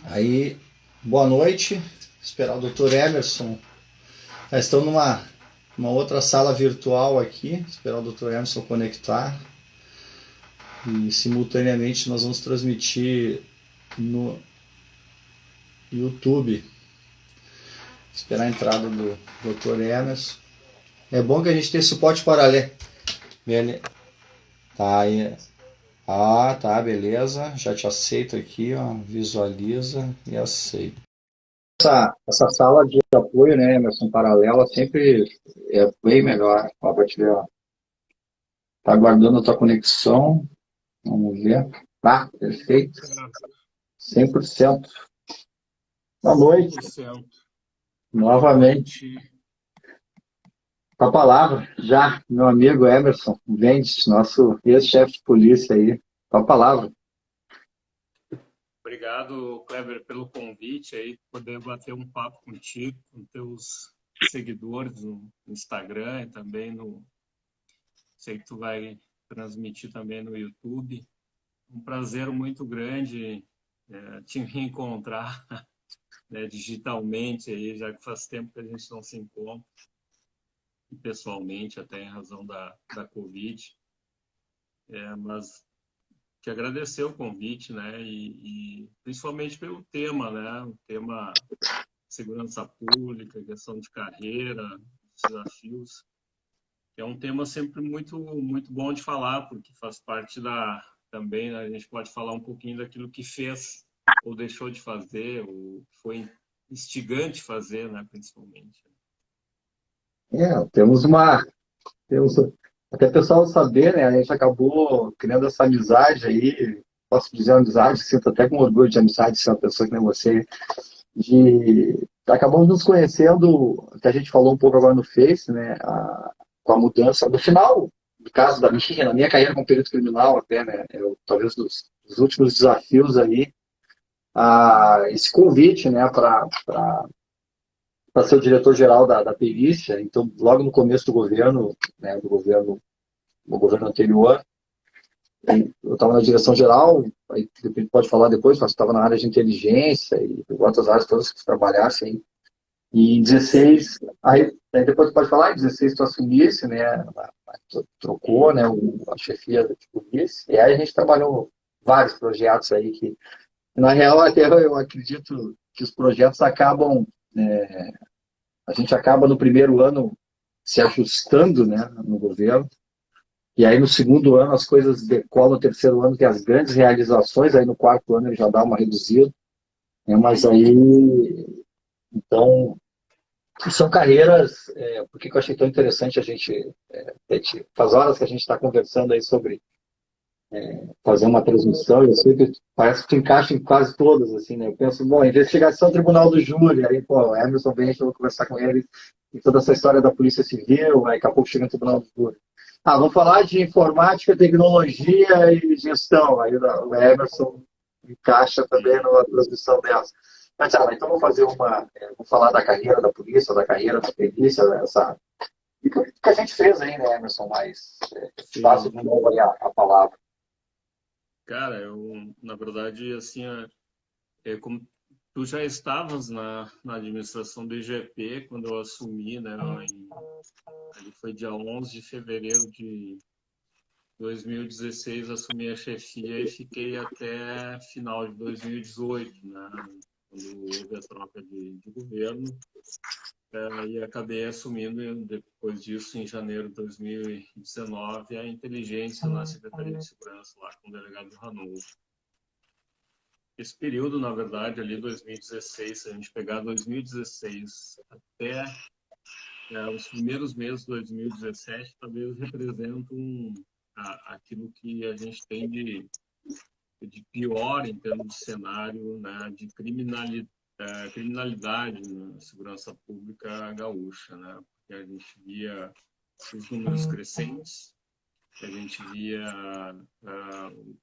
Aí, boa noite. Esperar o Dr. Emerson. Nós estamos numa outra sala virtual aqui. Esperar o Dr. Emerson conectar. E simultaneamente nós vamos transmitir no YouTube. Esperar a entrada do Dr. Emerson. É bom que a gente tenha suporte paralelo. Tá aí. Ah, tá, beleza. Já te aceito aqui, ó. Visualiza e aceito. Essa sala de apoio, né, Emerson, paralela, sempre é bem melhor. Ó, pra te ver, ó. Tá aguardando a tua conexão. Vamos ver. Ah, perfeito. É, 100%. Boa noite, 100%. Boa novamente. noite. Com a palavra, já, meu amigo Emerson Mendes, nosso ex-chefe de polícia aí. Com a palavra. Obrigado, Kleber, pelo convite aí, poder bater um papo contigo, com teus seguidores no Instagram e também no. Sei que tu vai transmitir também no YouTube. Um prazer muito grande te reencontrar, né, digitalmente aí, já que faz tempo que a gente não se encontra, e pessoalmente, até em razão da Covid. Mas te agradecer o convite, né? E principalmente pelo tema, né? O tema segurança pública, questão de carreira, desafios. É um tema sempre muito bom de falar, porque faz parte da também, né, a gente pode falar um pouquinho daquilo que fez ou deixou de fazer, ou foi instigante fazer, né, principalmente. Temos temos, até o pessoal saber, né, a gente acabou criando essa amizade aí, posso dizer amizade, sinto até com orgulho de amizade, ser uma pessoa que nem você, acabamos nos conhecendo, que a gente falou um pouco agora no Face, né, com a mudança, no final, no caso na minha carreira como perito criminal até, né, talvez dos últimos desafios aí, esse convite, né, para ser o diretor-geral da perícia, então, logo no começo do governo, né, no governo anterior, eu estava na direção geral, aí pode falar depois, mas estava na área de inteligência e outras áreas todas que trabalhasse aí. E em 16, aí depois pode falar, em 16 tu assumisse, né, trocou, né, a chefia de polícia, e aí a gente trabalhou vários projetos aí que, na real, até eu acredito que os projetos acabam, a gente acaba no primeiro ano se ajustando, né, no governo, e aí no segundo ano as coisas decolam, no terceiro ano tem as grandes realizações, aí no quarto ano ele já dá uma reduzida, né, mas aí, então, são carreiras, por que eu achei tão interessante a gente, faz horas que a gente está conversando aí sobre fazer uma transmissão, eu sei que parece que tu encaixa em quase todas, assim, né? Eu penso, bom, investigação Tribunal do Júri, aí, pô, Emerson Bench, eu vou conversar com ele, e toda essa história da Polícia Civil, aí daqui a pouco chega no Tribunal do Júri. Ah, vamos falar de informática, tecnologia e gestão, aí o Emerson encaixa também Sim, numa transmissão dessa. Mas, então vou fazer vou falar da carreira da polícia, da carreira da perícia, e o que a gente fez aí, né, Emerson, mas passo sim. de novo aí a palavra. Cara, eu, na verdade, assim, como tu já estavas na administração do IGP quando eu assumi, né, ali foi dia 11 de fevereiro de 2016, assumi a chefia e fiquei até final de 2018, né, quando houve a troca de governo, e acabei assumindo, depois disso, em janeiro de 2019, a inteligência na Secretaria de Segurança, lá com o delegado Ranolfo. Esse período, na verdade, ali 2016, se a gente pegar 2016 até os primeiros meses de 2017, talvez representam aquilo que a gente tem de pior em termos de cenário, né, de criminalidade na segurança pública gaúcha, né, porque a gente via os números crescentes, a gente via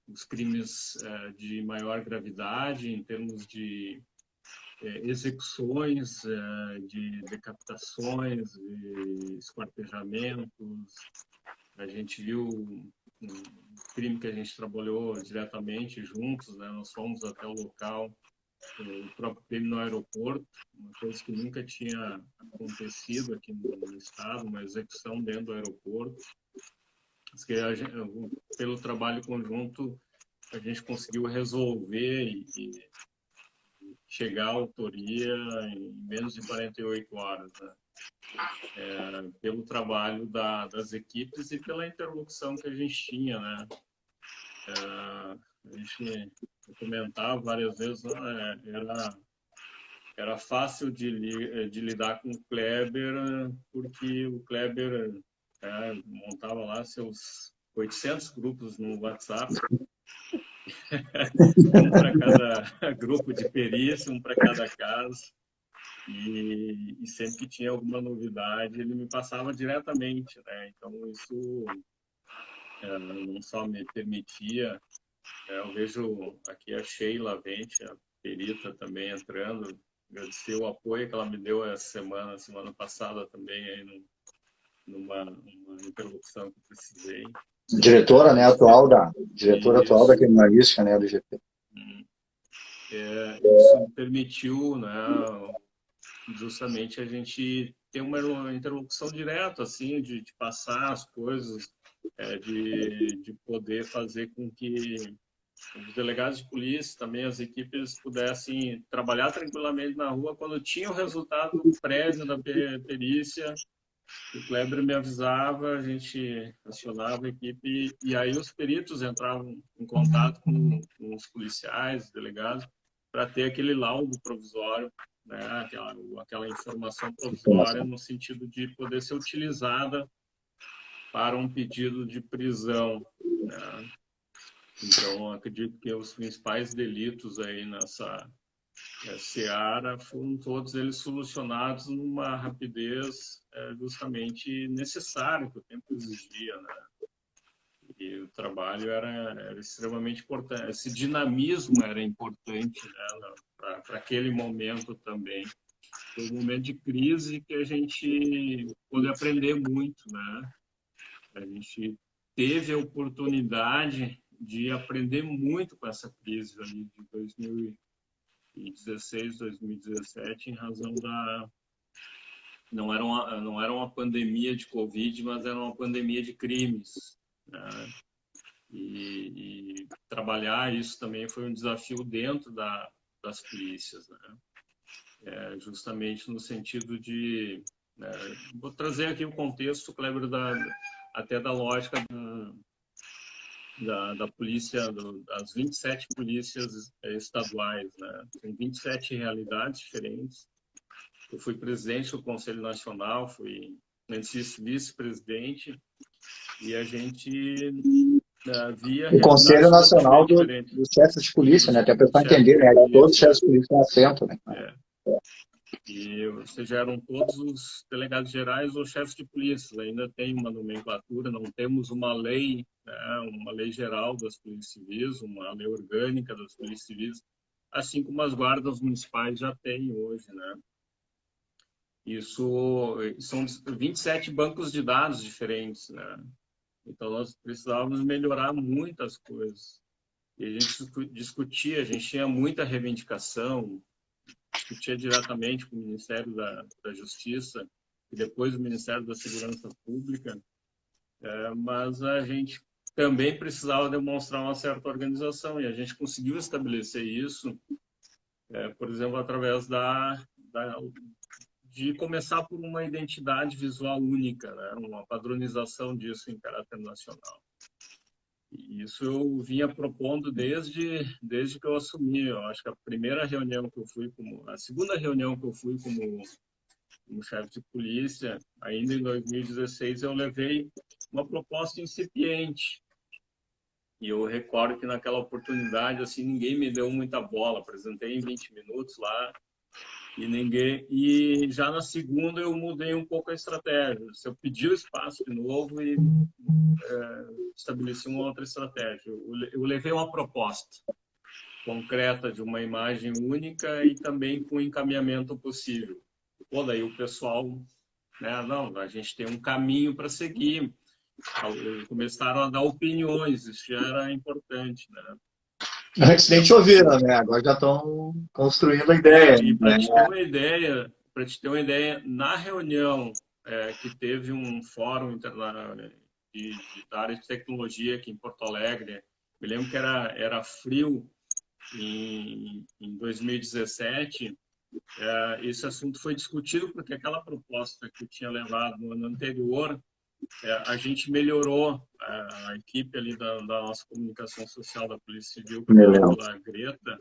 os crimes de maior gravidade em termos de execuções, de decapitações, de esquartejamentos. A gente viu um crime que a gente trabalhou diretamente juntos, né? Nós fomos até o local o próprio crime no aeroporto, uma coisa que nunca tinha acontecido aqui no estado, uma execução dentro do aeroporto. Mas que pelo trabalho conjunto a gente conseguiu resolver e chegar à autoria em menos de 48 horas, né? Pelo trabalho das equipes e pela interlocução que a gente tinha, né? A gente comentava várias vezes, era fácil de lidar com o Kleber, porque o Kleber montava lá seus 800 grupos no WhatsApp, um para cada grupo de perícia, um para cada caso. E sempre que tinha alguma novidade, ele me passava diretamente, né? Então, isso não só me permitia... eu vejo aqui a Sheila Vente, a perita também entrando, agradecer o apoio que ela me deu essa semana passada também, aí numa interlocução que eu precisei. Diretora, né, diretora atual da criminalística, né, do GP. Isso permitiu, né, justamente a gente ter uma interlocução direta, assim, de passar as coisas, de poder fazer com que os delegados de polícia, também as equipes pudessem trabalhar tranquilamente na rua. Quando tinha o resultado prévio da perícia, o Kleber me avisava, a gente acionava a equipe e aí os peritos entravam em contato com os policiais, delegados, para ter aquele laudo provisório, né? aquela informação provisória no sentido de poder ser utilizada para um pedido de prisão, né? Então, acredito que os principais delitos aí nessa seara foram todos eles solucionados numa rapidez justamente necessária, que o tempo exigia, né? E o trabalho era extremamente importante. Esse dinamismo era importante, né, para aquele momento também. Foi um momento de crise que a gente pôde aprender muito, né? A gente teve a oportunidade de aprender muito com essa crise ali de 2016, 2017, em razão da... Não era uma pandemia de Covid, mas era uma pandemia de crimes, né? E trabalhar isso também foi um desafio dentro das polícias, né? Justamente no sentido de... vou trazer aqui o contexto, Kleber, até da lógica da polícia, das 27 polícias estaduais, né? Tem 27 realidades diferentes. Eu fui presidente do Conselho Nacional, fui vice-presidente, e a gente via o Conselho realidades Nacional totalmente diferentes. dos chefes de polícia, né? Até para entender, né? Todos os chefes de polícia no assento, né? E, ou seja, eram todos os delegados gerais ou chefes de polícia. Ainda tem uma nomenclatura, não temos uma lei, né, uma lei geral das polícias civis, uma lei orgânica das polícias civis, assim como as guardas municipais já têm hoje, né? Isso são 27 bancos de dados diferentes, né? Então nós precisávamos melhorar muitas coisas. E a gente discutia, a gente tinha muita reivindicação, discutia diretamente com o Ministério da Justiça e depois o Ministério da Segurança Pública, mas a gente também precisava demonstrar uma certa organização e a gente conseguiu estabelecer isso, por exemplo, através de começar por uma identidade visual única, né? Uma padronização disso em caráter nacional. E isso eu vinha propondo desde que eu assumi. Eu acho que a primeira reunião que eu fui a segunda reunião que eu fui como chefe de polícia, ainda em 2016, eu levei uma proposta incipiente. E eu recordo que naquela oportunidade, assim, ninguém me deu muita bola. Apresentei em 20 minutos lá e já na segunda eu mudei um pouco a estratégia. Eu pedi o espaço de novo e estabeleci uma outra estratégia. Eu levei uma proposta concreta de uma imagem única e também com encaminhamento possível. Pô, daí o pessoal, né, não, a gente tem um caminho para seguir. Começaram a dar opiniões, isso já era importante, né? Antes nem chovia, né? Agora já estão construindo a ideia, E né? para te ter uma ideia, na reunião que teve um fórum da área de tecnologia aqui em Porto Alegre, me lembro que era frio em 2017. Esse assunto foi discutido porque aquela proposta que eu tinha levado no ano anterior, a gente melhorou a equipe ali da nossa comunicação social da Polícia Civil, Me criada lembro. pela Greta,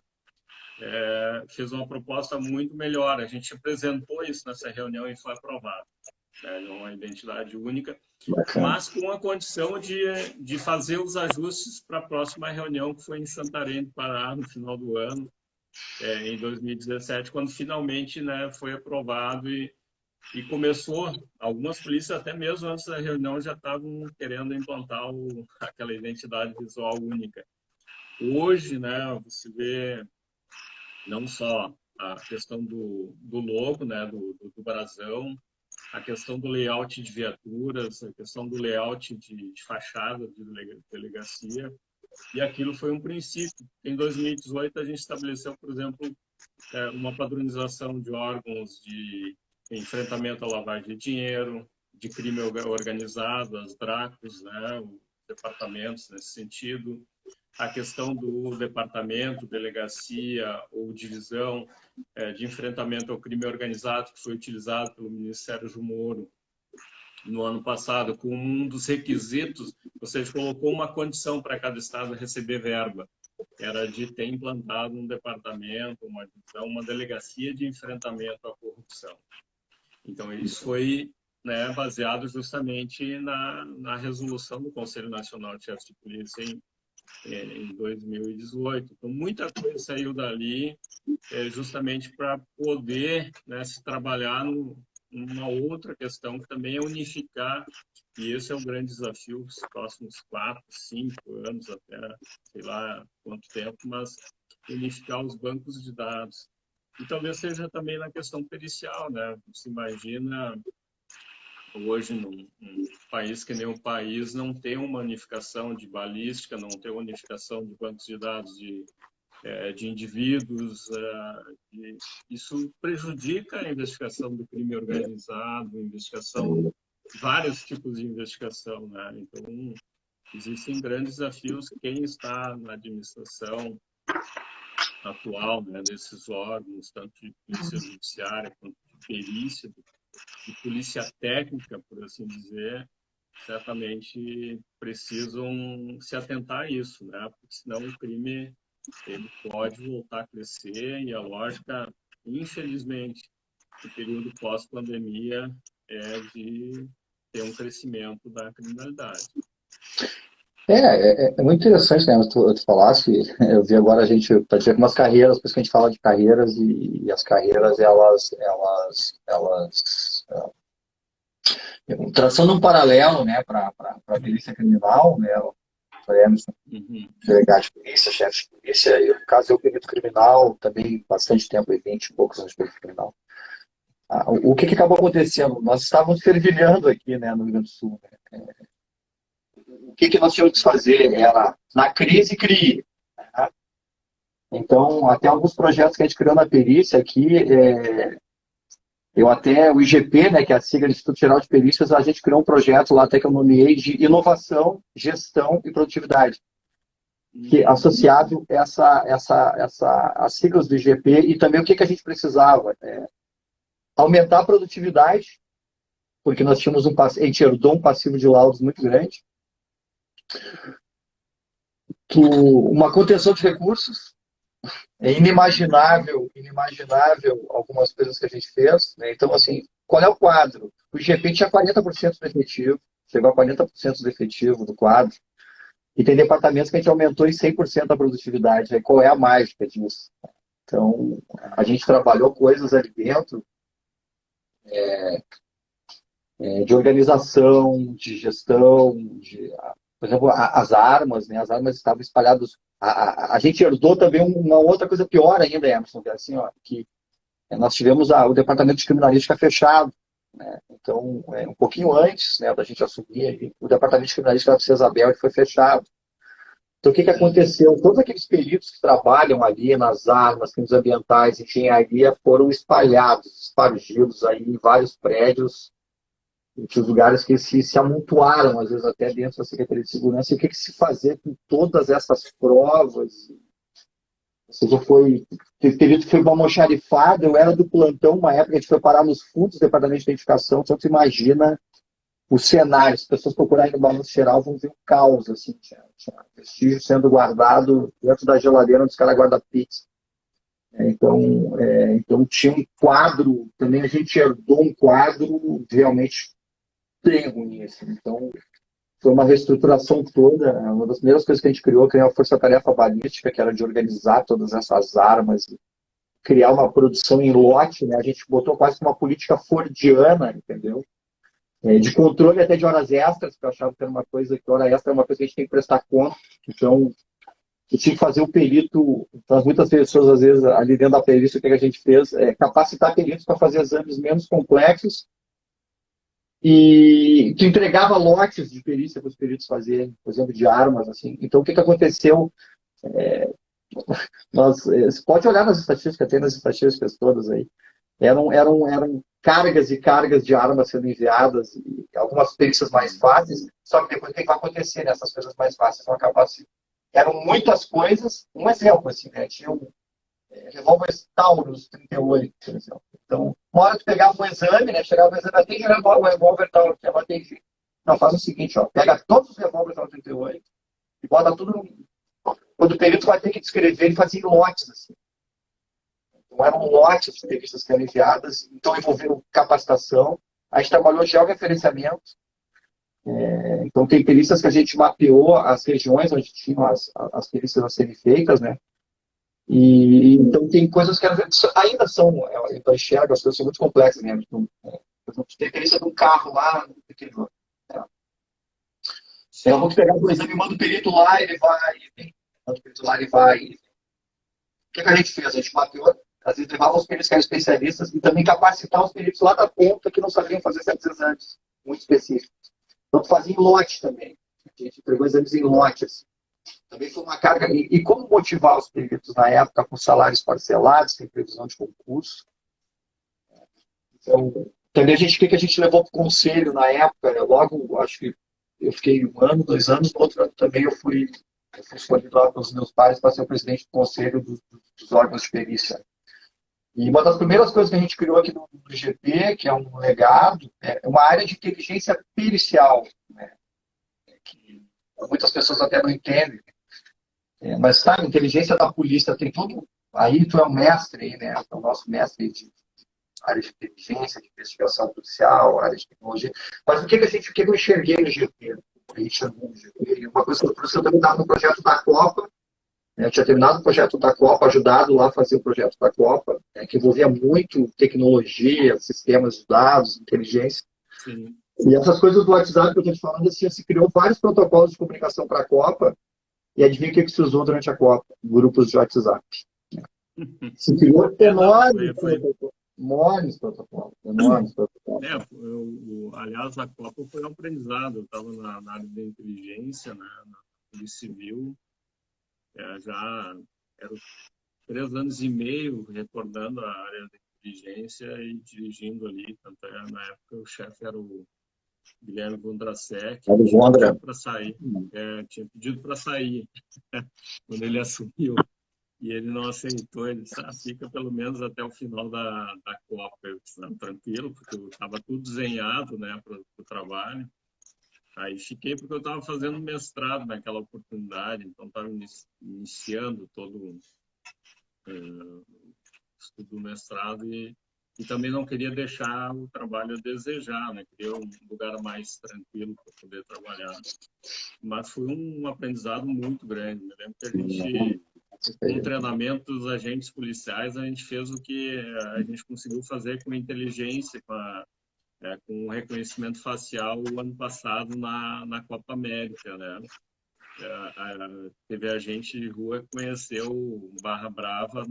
fez uma proposta muito melhor. A gente apresentou isso nessa reunião e foi aprovado, né? Uma identidade única, Bacana. mas com a condição de fazer os ajustes para a próxima reunião, que foi em Santarém do Pará, no final do ano, em 2017, quando finalmente, né, foi aprovado e começou. Algumas polícias, até mesmo antes da reunião, já estavam querendo implantar aquela identidade visual única. Hoje, né, você vê não só a questão do logo, né, do brasão, a questão do layout de viaturas, a questão do layout de fachada de delegacia, e aquilo foi um princípio. Em 2018, a gente estabeleceu, por exemplo, uma padronização de órgãos de enfrentamento à lavagem de dinheiro, de crime organizado, as DRACOS, né, os departamentos nesse sentido, a questão do departamento, delegacia ou divisão de enfrentamento ao crime organizado, que foi utilizado pelo ministro Sérgio Moro no ano passado, com um dos requisitos, ou seja, colocou uma condição para cada estado receber verba, que era de ter implantado um departamento, uma divisão, uma delegacia de enfrentamento à corrupção. Então, isso foi, né, baseado justamente na resolução do Conselho Nacional de Chefes de Polícia em 2018. Então, muita coisa saiu dali justamente para poder, né, se trabalhar numa outra questão que também é unificar, e esse é o grande desafio dos próximos 4, 5 anos, até sei lá quanto tempo, mas unificar os bancos de dados. E talvez seja também na questão pericial, né? Você imagina hoje num país que nem o país não tem uma unificação de balística, não tem uma unificação de bancos de dados de indivíduos. Isso prejudica a investigação do crime organizado, investigação, vários tipos de investigação, né? Então, existem grandes desafios. Quem está na administração atual, né, desses órgãos, tanto de polícia judiciária quanto de perícia, de polícia técnica, por assim dizer, certamente precisam se atentar a isso, né? Porque senão o crime ele pode voltar a crescer e a lógica, infelizmente, no período pós-pandemia é de ter um crescimento da criminalidade. É muito interessante, né? Tu falasse, eu vi agora a gente tá dizendo umas carreiras, por isso que a gente fala de carreiras as carreiras elas traçando um paralelo, né, para a perícia criminal, né? O Emerson, Uhum. delegado de polícia, chefe de polícia, e no caso eu perito criminal, também bastante tempo, 20 e poucos anos de perito criminal. O que acabou acontecendo? Nós estávamos fervilhando aqui, né, no Rio Grande do Sul. Né? O que nós tínhamos que fazer era, na crise, CRIE. Né? Então, até alguns projetos que a gente criou na perícia aqui, eu até, o IGP, né, que é a sigla do Instituto Geral de Perícias, a gente criou um projeto lá até que eu nomeei de inovação, gestão e produtividade, que associado as siglas do IGP e também o que a gente precisava. Aumentar a produtividade, porque nós tínhamos a gente herdou um passivo de laudos muito grande, uma contenção de recursos, é inimaginável algumas coisas que a gente fez. Né? Então, assim, qual é o quadro? O IGP tinha 40% do efetivo, chegou a 40% do efetivo do quadro, e tem departamentos que a gente aumentou em 100% a produtividade. Aí, qual é a mágica disso? Então, a gente trabalhou coisas ali dentro de organização, de gestão, por exemplo, as armas, né? As armas estavam espalhadas. A gente herdou também uma outra coisa pior ainda, Emerson, que é assim, ó, que nós tivemos o departamento de criminalística fechado. Né? Então, um pouquinho antes, né, da gente assumir, o departamento de criminalística da Princesa Isabel foi fechado. Então, o que aconteceu? Todos aqueles peritos que trabalham ali nas armas, crimes ambientais, engenharia, foram espalhados, espargidos aí em vários prédios, em lugares que se amontoaram, às vezes até dentro da Secretaria de Segurança. E o que se fazer com todas essas provas? Ou seja, teve período que foi uma almoxarifada, eu era do plantão, uma época a gente foi parar nos fundos do Departamento de Identificação, então você imagina o cenário, se as pessoas procurarem no balanço geral, vão ver um caos, assim, tinha vestígio sendo guardado dentro da geladeira onde os caras guardam pizza. Então tinha um quadro, também a gente herdou um quadro realmente bem ruim, assim. Então foi uma reestruturação toda, uma das primeiras coisas que a gente criou uma força-tarefa balística, que era de organizar todas essas armas, criar uma produção em lote, né? A gente botou quase que uma política fordiana, entendeu? De controle até de horas extras, que eu achava que era uma coisa, que hora extra é uma coisa que a gente tem que prestar conta. Então, eu tinha que fazer o perito, para muitas pessoas, às vezes, ali dentro da perícia, o que a gente fez é capacitar peritos para fazer exames menos complexos e que entregava lotes de perícia para os peritos fazerem, por exemplo, de armas, assim. Então, o que aconteceu? Você pode olhar nas estatísticas, tem nas estatísticas todas aí. Eram cargas e cargas de armas sendo enviadas, e algumas perícias mais fáceis, só que depois o que vai acontecer nessas coisas mais fáceis vão acabar assim. Eram muitas coisas, um exemplo, assim, né? Tinha revólveres Taurus 38, por exemplo. Então, uma hora tu pegava um exame, né? Chegava o exame, tem o revólver Taurus, que ela tem. Não, faz o seguinte, ó, pega todos os revólveres Taurus 38 e bota tudo no. Quando o perito vai ter que descrever, ele fazia em lotes, assim. Então, eram lotes de revistas que eram enviadas, então envolveram capacitação. A gente trabalhou georreferenciamento. Então, tem perícias que a gente mapeou as regiões onde tinham as perícias a serem feitas, né? E então, tem coisas que ainda são, eu enxergo, as coisas são muito complexas mesmo. Então, por exemplo, tem perícia de um carro lá no interior. Eu vou pegar o exame, manda o perito lá, ele vai, manda o perito lá, ele vai. O que a gente fez? A gente mapeou, às vezes levava os peritos que eram especialistas e também capacitar os peritos lá da ponta que não sabiam fazer certos exames muito específicos. Então, fazia em lote também. A gente entregou exames em lote. Assim. Também foi uma carga. E como motivar os peritos na época com salários parcelados, sem previsão de concurso? Então, também o que a gente levou para o conselho na época? Né? Logo, acho que eu fiquei 1 ano, 2 anos, no outro ano também eu fui escolhido lá pelos meus pais para ser o presidente do conselho dos órgãos de perícia. E uma das primeiras coisas que a gente criou aqui no IGP, que é um legado, é uma área de inteligência pericial, né? Que muitas pessoas até não entendem. Mas tá, a inteligência da polícia tem tudo. Aí tu é um mestre, aí, né? É o nosso mestre de área de inteligência, de investigação policial, área de tecnologia. Mas o que eu enxerguei no IGP? Uma coisa que eu trouxe, eu também estava no projeto da Copa. Eu tinha terminado o projeto da Copa, ajudado lá a fazer o projeto da Copa, que envolvia muito tecnologia, sistemas de dados, inteligência. Sim. E essas coisas do WhatsApp que eu estou te falando, assim, se criou vários protocolos de comunicação para a Copa, e adivinha o que se usou durante a Copa? Grupos de WhatsApp. Se criou enormes protocolos. Aliás, a Copa foi um aprendizado. Eu estava na área de inteligência, né, na Polícia Civil, já eram 3 anos e meio recordando a área de inteligência e dirigindo ali. Tanto na época o chefe era o Guilherme Vondrasek, que tinha pedido para sair. Tinha pedido para sair quando ele assumiu. E ele não aceitou, ele disse, fica pelo menos até o final da Copa. Eu disse, não, tranquilo, porque estava tudo desenhado, né, para o trabalho. Aí fiquei porque eu estava fazendo mestrado naquela oportunidade, então estava iniciando todo o estudo do mestrado e também não queria deixar o trabalho a desejar, né? Queria um lugar mais tranquilo para poder trabalhar. Mas foi um aprendizado muito grande. Me lembro que a gente, com treinamento dos agentes policiais, a gente fez o que a gente conseguiu fazer com inteligência, com o reconhecimento facial o ano passado na Copa América, né? Teve agente de rua que conheceu o Barra Brava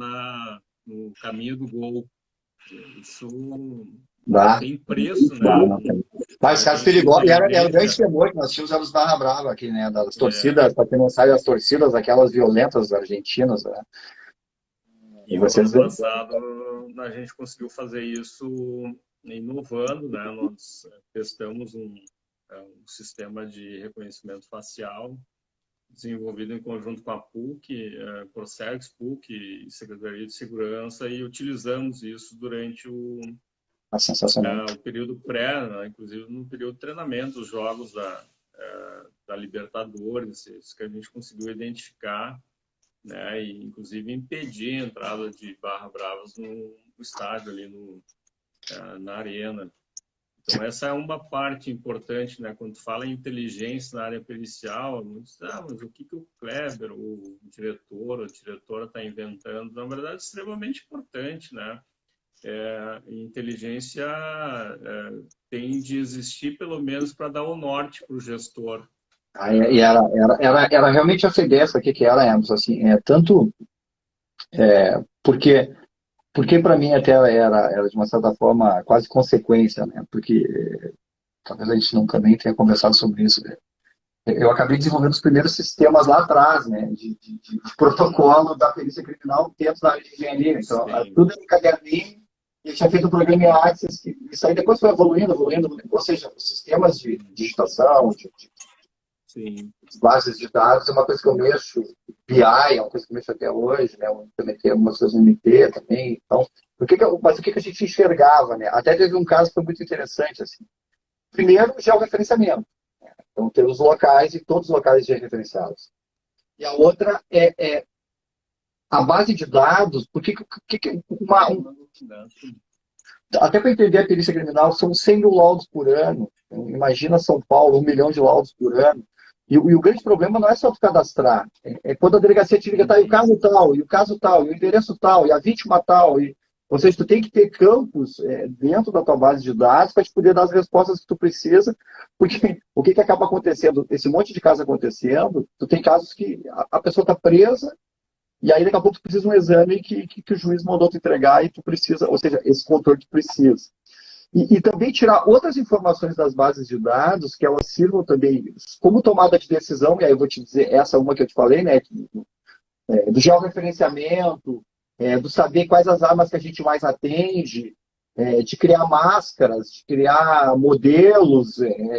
no caminho do gol. Isso tem preço, né? Mas os a casos gente perigosos, e era o grande tendência, temor que nós tínhamos, era os barra brava aqui, né? Das torcidas, para quem não sabe, as torcidas, aquelas violentas argentinas, né? E e o vocês. ano passado a gente conseguiu fazer isso inovando, né? Nós testamos um sistema de reconhecimento facial desenvolvido em conjunto com a PUC, Procergs, PUC e Secretaria de Segurança, e utilizamos isso durante Sensacional. o período pré, né? Inclusive no período de treinamento, os jogos da Libertadores, isso que a gente conseguiu identificar, né? E inclusive impedir a entrada de barra bravas no estádio ali na arena. Então essa é uma parte importante, né? Quando tu fala em inteligência na área pericial, muitos mas o que o Kleber, o diretor, ou a diretora está inventando? Na verdade, é extremamente importante, né? Inteligência tem de existir pelo menos para dar o norte para o gestor. E era realmente essa ideia, sabe o que era, Emerson? Assim, tanto porque para mim até era, de uma certa forma, quase consequência, né? Porque talvez a gente nunca nem tenha conversado sobre isso, né? Eu acabei desenvolvendo os primeiros sistemas lá atrás, né? De protocolo da perícia criminal dentro da área de engenharia. Então, Sim, tudo em caderninho, e eu tinha feito um programa em Axis, que isso aí depois foi evoluindo, ou seja, os sistemas de digitação, de sim. bases de dados é uma coisa que eu mexo, BI é uma coisa que eu mexo até hoje, né? Eu implementei algumas coisas no MP também. Então, mas o que a gente enxergava, né? Até teve um caso que foi muito interessante, assim. Primeiro, georreferenciamento. Então, ter os locais e todos os locais georreferenciados. E a outra é a base de dados, até para entender a perícia criminal, são 100 mil laudos por ano. Então, imagina São Paulo, 1 milhão de laudos por ano. E o grande problema não é só tu cadastrar. É quando a delegacia te liga, tá, e o caso tal, e o caso tal, e o endereço tal, e a vítima tal. Ou seja, tu tem que ter campos dentro da tua base de dados para te poder dar as respostas que tu precisa, porque o que acaba acontecendo? Esse monte de casos acontecendo, tu tem casos que a pessoa está presa, e aí daqui a pouco tu precisa de um exame que o juiz mandou tu entregar e tu precisa, ou seja, esse controle tu precisa. E também tirar outras informações das bases de dados, que elas sirvam também como tomada de decisão, e aí eu vou te dizer, essa uma que eu te falei, né, do georreferenciamento, do saber quais as armas que a gente mais atende, de criar máscaras, de criar modelos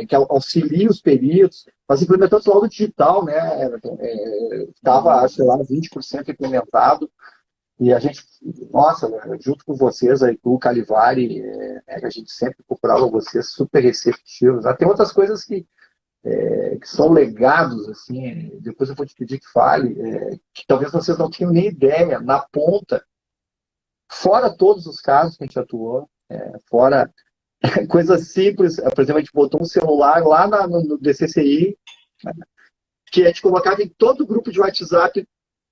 que auxiliem os peritos. Nós implementamos laudo digital, né, estava, acho que lá, 20% implementado, e a gente, nossa, junto com vocês aí, com o Calivari, a gente sempre procurava vocês super receptivos. Tem outras coisas que são legados, assim, depois eu vou te pedir que fale, que talvez vocês não tenham nem ideia, na ponta, fora todos os casos que a gente atuou, fora coisas simples, por exemplo, a gente botou um celular lá no DCCI, que a gente colocava em todo o grupo de WhatsApp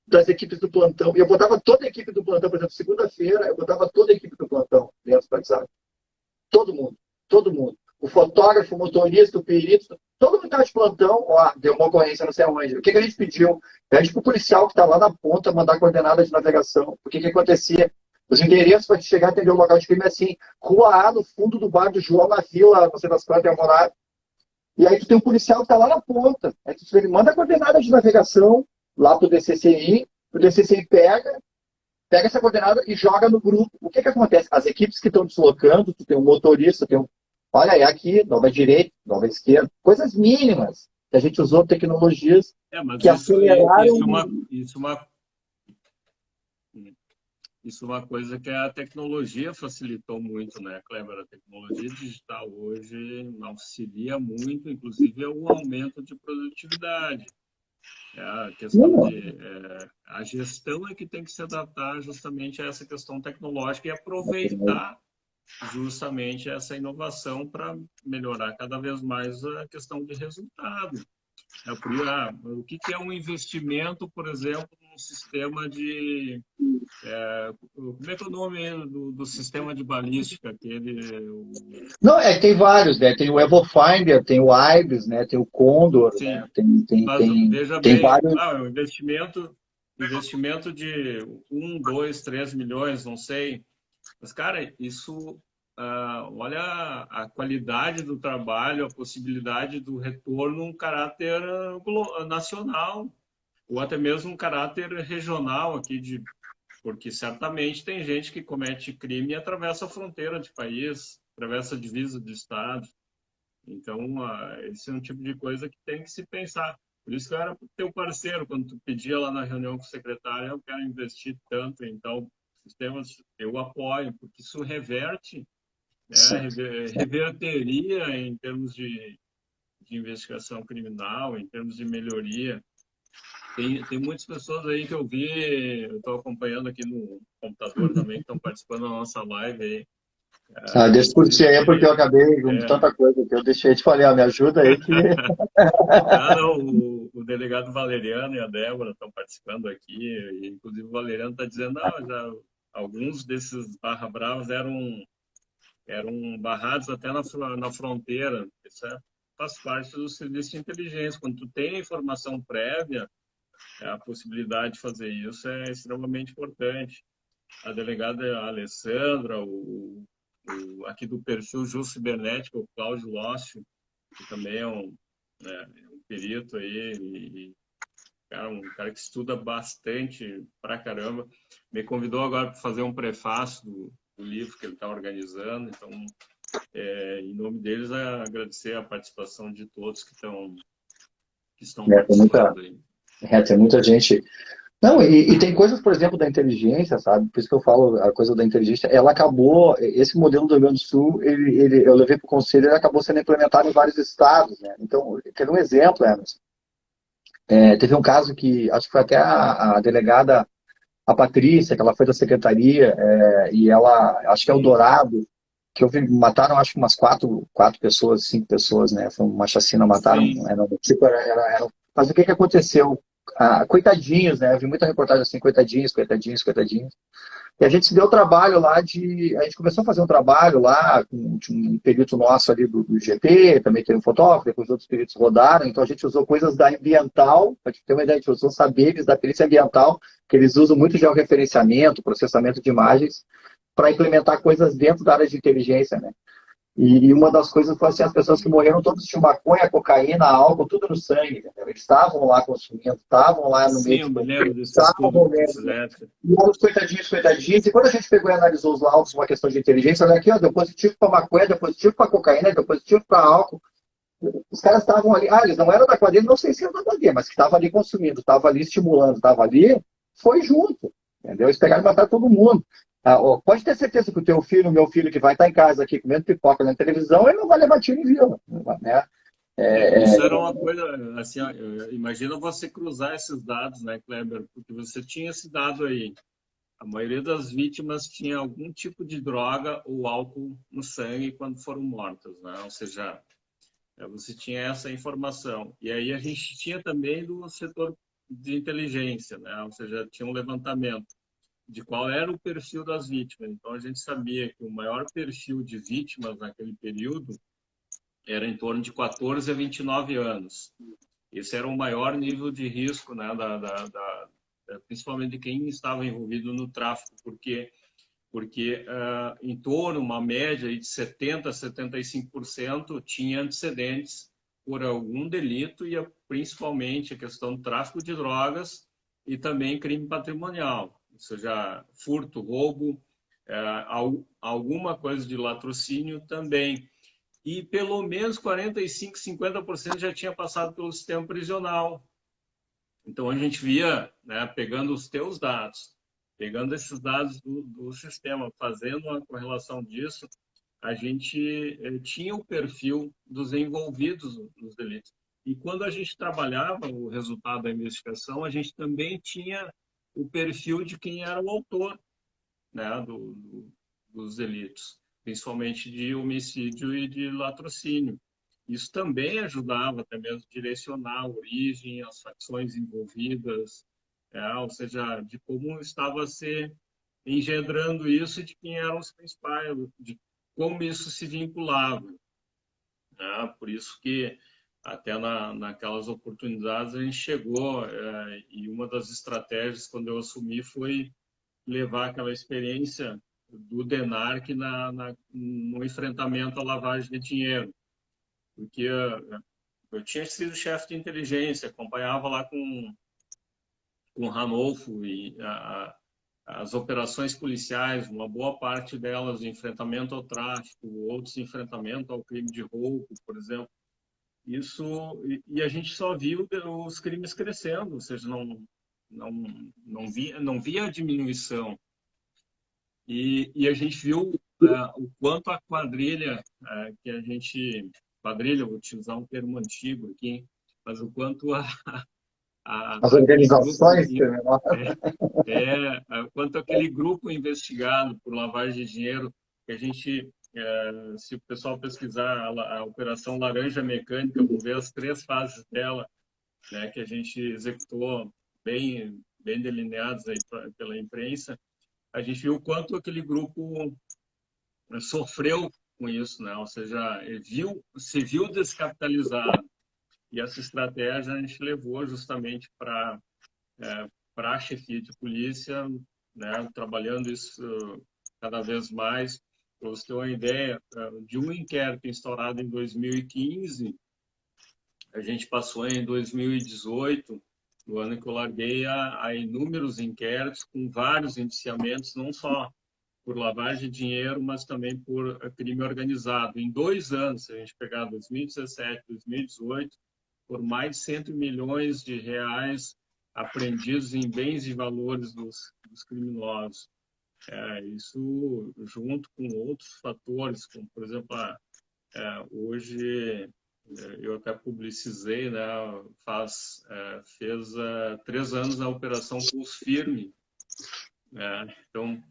das equipes do plantão. E eu botava toda a equipe do plantão, por exemplo, segunda-feira, eu botava toda a equipe do plantão dentro do WhatsApp. Todo mundo, todo mundo. O fotógrafo, o motorista, o perito, todo mundo estava de plantão, deu uma ocorrência não sei aonde. O que a gente pediu? A gente para o policial que está lá na ponta mandar coordenada de navegação. O que acontecia? Os endereços para chegar a atender o local de crime é assim, Rua A, no fundo do bar do João, na vila, não sei das quantas, morar. E aí tu tem um policial que está lá na ponta. Aí ele manda a coordenada de navegação lá para o DCCI pega essa coordenada e joga no grupo. O que acontece? As equipes que estão deslocando, tu tem um motorista, olha, é aqui, nova direita, nova esquerda, coisas mínimas que a gente usou tecnologias Mas que aceleraram. Isso é uma coisa que a tecnologia facilitou muito, né, Kleber? A tecnologia digital hoje auxilia muito, inclusive, o aumento de produtividade. A questão a gestão é que tem que se adaptar justamente a essa questão tecnológica e aproveitar justamente essa inovação para melhorar cada vez mais a questão de resultado. O que é um investimento, por exemplo, num sistema de... como é que é o nome do sistema de balística? Não, tem vários, né? Tem o EvoFinder, tem o IBIS, né? Tem o Condor, Sim, né? mas veja tem bem, vários. o investimento de 1, 2, 3 milhões, não sei. Mas, cara, isso olha a qualidade do trabalho, a possibilidade do retorno, um caráter nacional, ou até mesmo um caráter regional aqui, porque certamente tem gente que comete crime e atravessa a fronteira de país, atravessa a divisa de estado. Então, esse é um tipo de coisa que tem que se pensar. Por isso que eu era teu parceiro, quando tu pedia lá na reunião com o secretário, eu quero investir tanto em tal sistemas, eu apoio, porque isso reverte, né, Sim. reverteria em termos de investigação criminal, em termos de melhoria. Tem muitas pessoas aí que eu vi, eu estou acompanhando aqui no computador também, que estão participando da nossa live aí. Deixa eu curtir aí, porque eu Inclusive, acabei com é, tanta coisa que eu deixei de falar. Me ajuda aí que... não, o delegado Valeriano e a Débora estão participando aqui, e, inclusive o Valeriano está dizendo, não, já alguns desses barra bravos eram barrados até na fronteira. Isso faz parte do serviço de inteligência. Quando tu tem a informação prévia, a possibilidade de fazer isso é extremamente importante. A delegada Alessandra, aqui do perfil Justo Cibernético, o Cláudio Lócio, que também é um perito aí, um cara que estuda bastante pra caramba, me convidou agora para fazer um prefácio do livro que ele está organizando. Então, em nome deles, agradecer a participação de todos que estão Tem muita, participando aí. tem muita gente. Não, e tem coisas, por exemplo, da inteligência, sabe? Por isso que eu falo, a coisa da inteligência, ela acabou, esse modelo do Rio Grande do Sul, eu levei para o conselho, ele acabou sendo implementado em vários estados, né? Então, quer ver um exemplo, Emerson? Teve um caso que, acho que foi até a delegada, a Patrícia, que ela foi da secretaria, e ela, acho que é o Dourado, que mataram, acho que umas quatro pessoas, 5 pessoas, né? Foi uma chacina, mataram, Sim, tipo, mas o que que aconteceu? Coitadinhos, né? Eu vi muita reportagem assim, coitadinhos, coitadinhos, coitadinhos. E a gente se deu o trabalho lá a gente começou a fazer um trabalho lá, com um perito nosso ali do GT, também tem um fotógrafo, depois outros peritos rodaram, então a gente usou coisas da ambiental, para ter uma ideia, a gente usou saberes da perícia ambiental, que eles usam muito georreferenciamento, processamento de imagens, para implementar coisas dentro da área de inteligência, né? E uma das coisas foi assim, as pessoas que morreram todos tinham maconha, cocaína, álcool, tudo no sangue, entendeu? Eles estavam lá consumindo, estavam lá no meio sim, de eu me lembro conflito, desse estudo estavam que mesmo. fizeram. E os coitadinhos, coitadinhos. E quando a gente pegou e analisou os laudos, uma questão de inteligência, olha aqui, ó, deu positivo para maconha, deu positivo para cocaína, deu positivo para álcool. Os caras estavam ali, eles não eram da quadrilha, não sei se eram da quadrilha, mas que estavam ali consumindo, estavam ali estimulando, estavam ali, foi junto, entendeu? Eles pegaram e mataram todo mundo. Pode ter certeza que o teu filho, o meu filho, que vai estar em casa aqui comendo pipoca na televisão, ele não vai levar tiro em vila, né? Isso era uma coisa, assim, ó, imagina você cruzar esses dados, né, Kleber? Porque você tinha esse dado aí. A maioria das vítimas tinha algum tipo de droga ou álcool no sangue quando foram mortas, né? Ou seja, você tinha essa informação. E aí a gente tinha também do setor de inteligência, né? Ou seja, tinha um levantamento de qual era o perfil das vítimas. Então a gente sabia que o maior perfil de vítimas naquele período era em torno de 14 a 29 anos. Esse era o maior nível de risco, né, principalmente de quem estava envolvido no tráfico, porque em torno, uma média de 70% a 75% tinha antecedentes por algum delito, e principalmente a questão do tráfico de drogas e também crime patrimonial, ou seja, furto, roubo, alguma coisa de latrocínio também. E pelo menos 45, 50% já tinha passado pelo sistema prisional. Então a gente via, né, pegando os teus dados, pegando esses dados do sistema, fazendo uma correlação disso, a gente tinha o perfil dos envolvidos nos delitos. E quando a gente trabalhava o resultado da investigação, a gente também tinha o perfil de quem era o autor, né, dos delitos, principalmente de homicídio e de latrocínio. Isso também ajudava até mesmo a direcionar a origem, as facções envolvidas, ou seja, de como estava se engendrando isso e de quem eram os principais, de como isso se vinculava. Né? Por isso que até naquelas oportunidades a gente chegou, e uma das estratégias quando eu assumi foi levar aquela experiência do DENARC no enfrentamento à lavagem de dinheiro. Porque eu tinha sido chefe de inteligência, acompanhava lá com o Ranolfo e as operações policiais, uma boa parte delas de enfrentamento ao tráfico, outros de enfrentamento ao crime de roubo, por exemplo. Isso, e a gente só viu os crimes crescendo, ou seja, não via a diminuição. E a gente viu o quanto a quadrilha, que a gente... Quadrilha, vou utilizar um termo antigo aqui, mas o quanto As organizações quanto aquele grupo investigado por lavagem de dinheiro, que a gente, se o pessoal pesquisar a Operação Laranja Mecânica, vão ver as 3 fases dela, né, que a gente executou bem delineados aí pela imprensa. A gente viu o quanto aquele grupo sofreu com isso, né? Ou seja, se viu descapitalizado. E essa estratégia a gente levou justamente para a chefia de polícia, né? Trabalhando isso cada vez mais. Para você ter uma ideia, de um inquérito instaurado em 2015, a gente passou em 2018, no ano que eu larguei, a inúmeros inquéritos com vários indiciamentos, não só por lavagem de dinheiro, mas também por crime organizado. Em 2 anos, se a gente pegar 2017, 2018, por mais de 100 milhões de reais apreendidos em bens e valores dos criminosos. Isso junto com outros fatores, como, por exemplo, hoje eu até publicizei, né, fez 3 anos a Operação Pulso Firme. Então,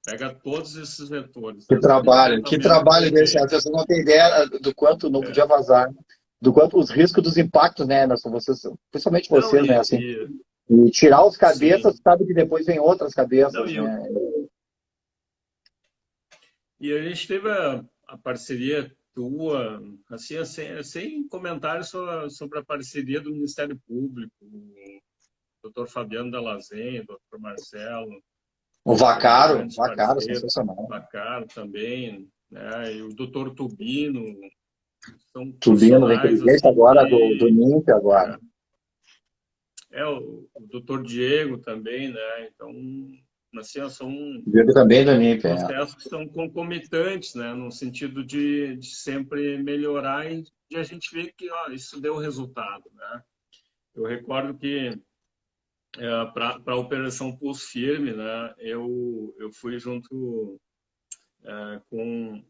pega todos esses vetores. Que trabalho desse. A pessoa não tem ideia do quanto não podia vazar, do quanto os riscos dos impactos, né, Anderson? Principalmente vocês, né, assim. E tirar os cabeças, sim. Sabe que depois vem outras cabeças, né? E a gente teve a parceria tua, assim, sem comentários sobre a parceria do Ministério Público, o doutor Fabiano Dalazen, o doutor Marcelo. O Vacaro, sensacional. O Vacaro também, né? E o doutor Tubino. Tubino, vem assim, agora do NIMP agora. O doutor Diego também, né? Então, assim, são Diego também do NIMP, processos que são concomitantes, né? No sentido de sempre melhorar e de a gente ver que isso deu resultado, né? Eu recordo que para a Operação Pulso Firme, né, eu fui junto com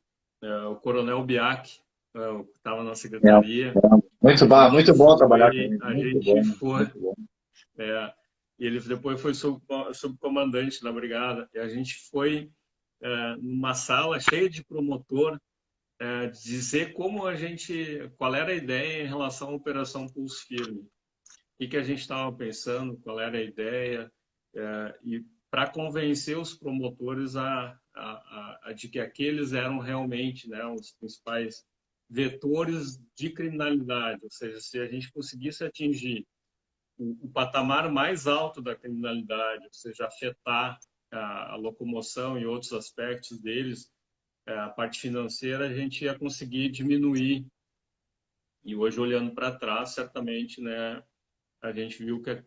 o Coronel Biak, que estava na secretaria. Muito bom trabalhar com ele. A gente foi. E ele depois foi subcomandante da brigada. E a gente foi numa sala cheia de promotor, dizer qual era a ideia em relação à Operação Pulso Firme. O que a gente estava pensando, qual era a ideia, e para convencer os promotores de que aqueles eram realmente, né, os principais vetores de criminalidade, ou seja, se a gente conseguisse atingir o patamar mais alto da criminalidade, ou seja, afetar a locomoção e outros aspectos deles, a parte financeira, a gente ia conseguir diminuir. E hoje, olhando para trás, certamente, né, a gente viu que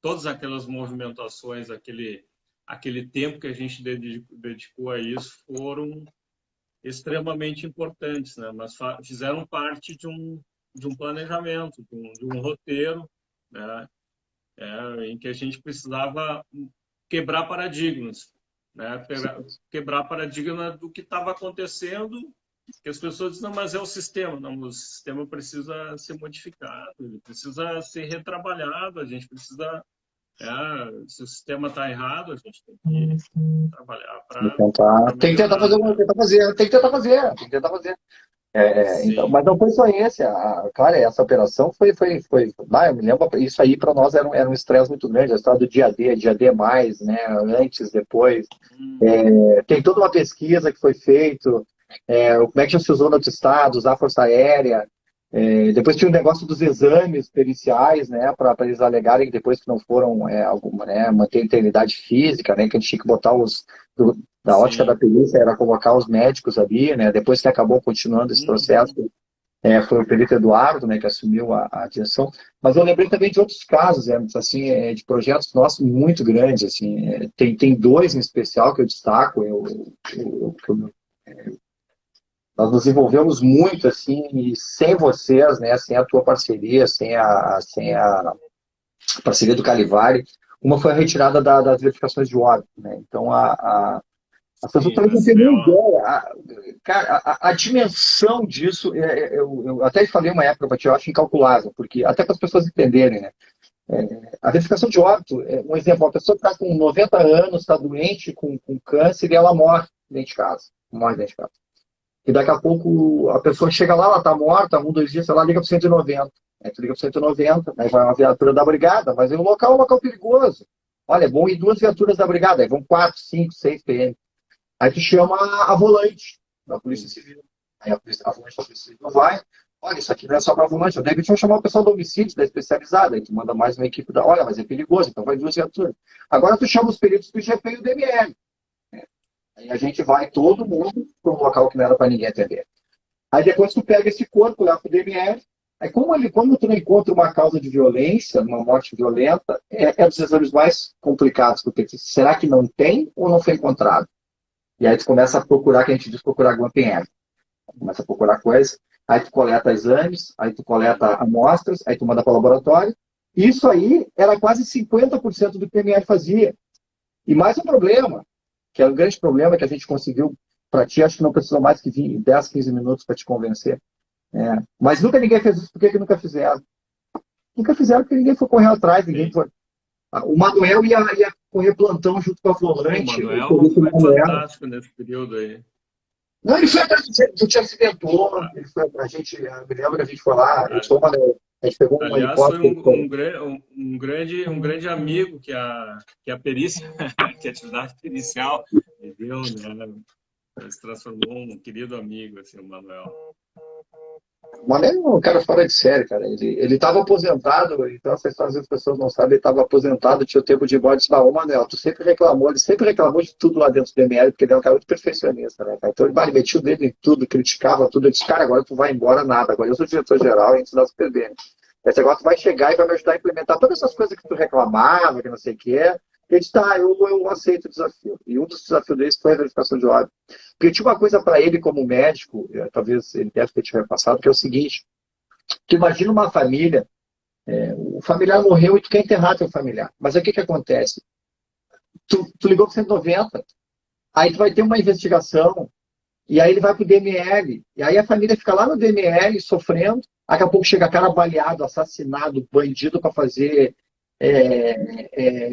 todas aquelas movimentações, aquele tempo que a gente dedicou a isso foram extremamente importantes, né? Mas fizeram parte de um planejamento, de um roteiro, né? Em que a gente precisava quebrar paradigmas, né? Quebrar paradigma do que estava acontecendo, que as pessoas dizem, não, mas é o sistema. Não, o sistema precisa ser modificado, ele precisa ser retrabalhado, a gente precisa... se o sistema está errado, a gente tem que trabalhar para... Tem que tentar fazer. Então, mas não foi só esse. Claro, essa operação foi. Eu me lembro, isso aí para nós era um estresse muito grande. A história do dia D mais, né? Antes, depois. Tem toda uma pesquisa que foi feita. Como é que já se usou no outro estado, usar a Força Aérea. Depois tinha o negócio dos exames periciais, né, para eles alegarem que depois que não foram alguma, né, manter a integridade física, né, que a gente tinha que botar da ótica da Sim. perícia, era colocar os médicos ali, né, depois que acabou continuando esse processo, Uhum. foi o perito Eduardo, né, que assumiu a direção. Mas eu lembrei também de outros casos, assim, de projetos nossos muito grandes, assim, tem dois em especial que eu destaco, que eu nós nos envolvemos muito, assim, e sem vocês, né, sem a tua parceria, sem a parceria do Calivari, uma foi a retirada das verificações de óbito, né? Então, as pessoas Sim, o talvez não tenham nem SBO. ideia. Cara, a dimensão disso, eu até falei uma época para ti, eu acho incalculável, porque até para as pessoas entenderem, né? A verificação de óbito, um exemplo, uma pessoa está com 90 anos, está doente, com câncer, e ela morre dentro de casa. Morre dentro de casa. E daqui a pouco a pessoa chega lá, ela está morta, 2 dias, sei lá, liga para o 190. Aí tu liga para o 190, aí vai uma viatura da brigada, mas o local é um local perigoso. Olha, é bom ir 2 viaturas da brigada, aí vão 4, 5, 6 PM. Aí tu chama a volante da Polícia Sim. Civil. Aí a volante da Polícia Civil vai, olha, isso aqui não é só para volante, de repente vão chamar o pessoal do homicídio, da especializada, aí tu manda mais uma equipe olha, mas é perigoso, então vai 2 viaturas. Agora tu chama os peritos do IGP e o DML. Aí a gente vai todo mundo para um local que não era para ninguém atender. Aí depois tu pega esse corpo lá pro DML. Aí como tu não encontra uma causa de violência, uma morte violenta, é dos exames mais complicados, porque será que não tem ou não foi encontrado? E aí tu começa a procurar, que a gente diz procurar GAMPM. Começa a procurar coisas, aí tu coleta exames, aí tu coleta amostras, aí tu manda para o laboratório. Isso aí era quase 50% do que o PMR fazia. E mais um problema, que é um grande problema que a gente conseguiu para ti, acho que não precisou mais que 10, 15 minutos para te convencer. Mas nunca ninguém fez isso. Por que nunca fizeram? Nunca fizeram porque ninguém foi correr atrás, ninguém Sim. foi. O Manuel ia correr plantão junto com a Sim, o volante, o Manuel perito foi Manuel. fantástico nesse período aí. Não, ele foi atrás do te acidentou, ele foi, eu me lembro que a gente foi lá, eu sou o Manuel, a gente pegou um Aliás, foi helicóptero. um grande amigo que a perícia, que a atividade pericial me deu, né? Ele se transformou um querido amigo, assim, o Manuel. O Manuel é um cara fora de série, cara. Ele estava aposentado, então essa história às vezes as pessoas não sabem, ele estava aposentado, tinha o tempo de ir embora e disse, ô Manuel, tu sempre reclamou, ele sempre reclamou de tudo lá dentro do DML, porque ele é um cara muito perfeccionista, né? Então ele metia o dedo em tudo, criticava tudo, eu disse, cara, agora tu vai embora nada, agora eu sou diretor-geral e a gente se dá super bem. Esse agora tu vai chegar e vai me ajudar a implementar todas essas coisas que tu reclamava, que não sei o que é. Ele disse, tá, eu aceito o desafio. E um dos desafios deles foi a verificação de óbito. Porque tinha uma coisa para ele como médico, talvez ele deve ter te repassado, que é o seguinte, tu imagina uma família, o familiar morreu e tu quer enterrar teu familiar. Mas aí o que acontece? Tu ligou para 190, aí tu vai ter uma investigação, e aí ele vai para o DML, e aí a família fica lá no DML sofrendo, daqui a pouco chega cara baleado, assassinado, bandido para fazer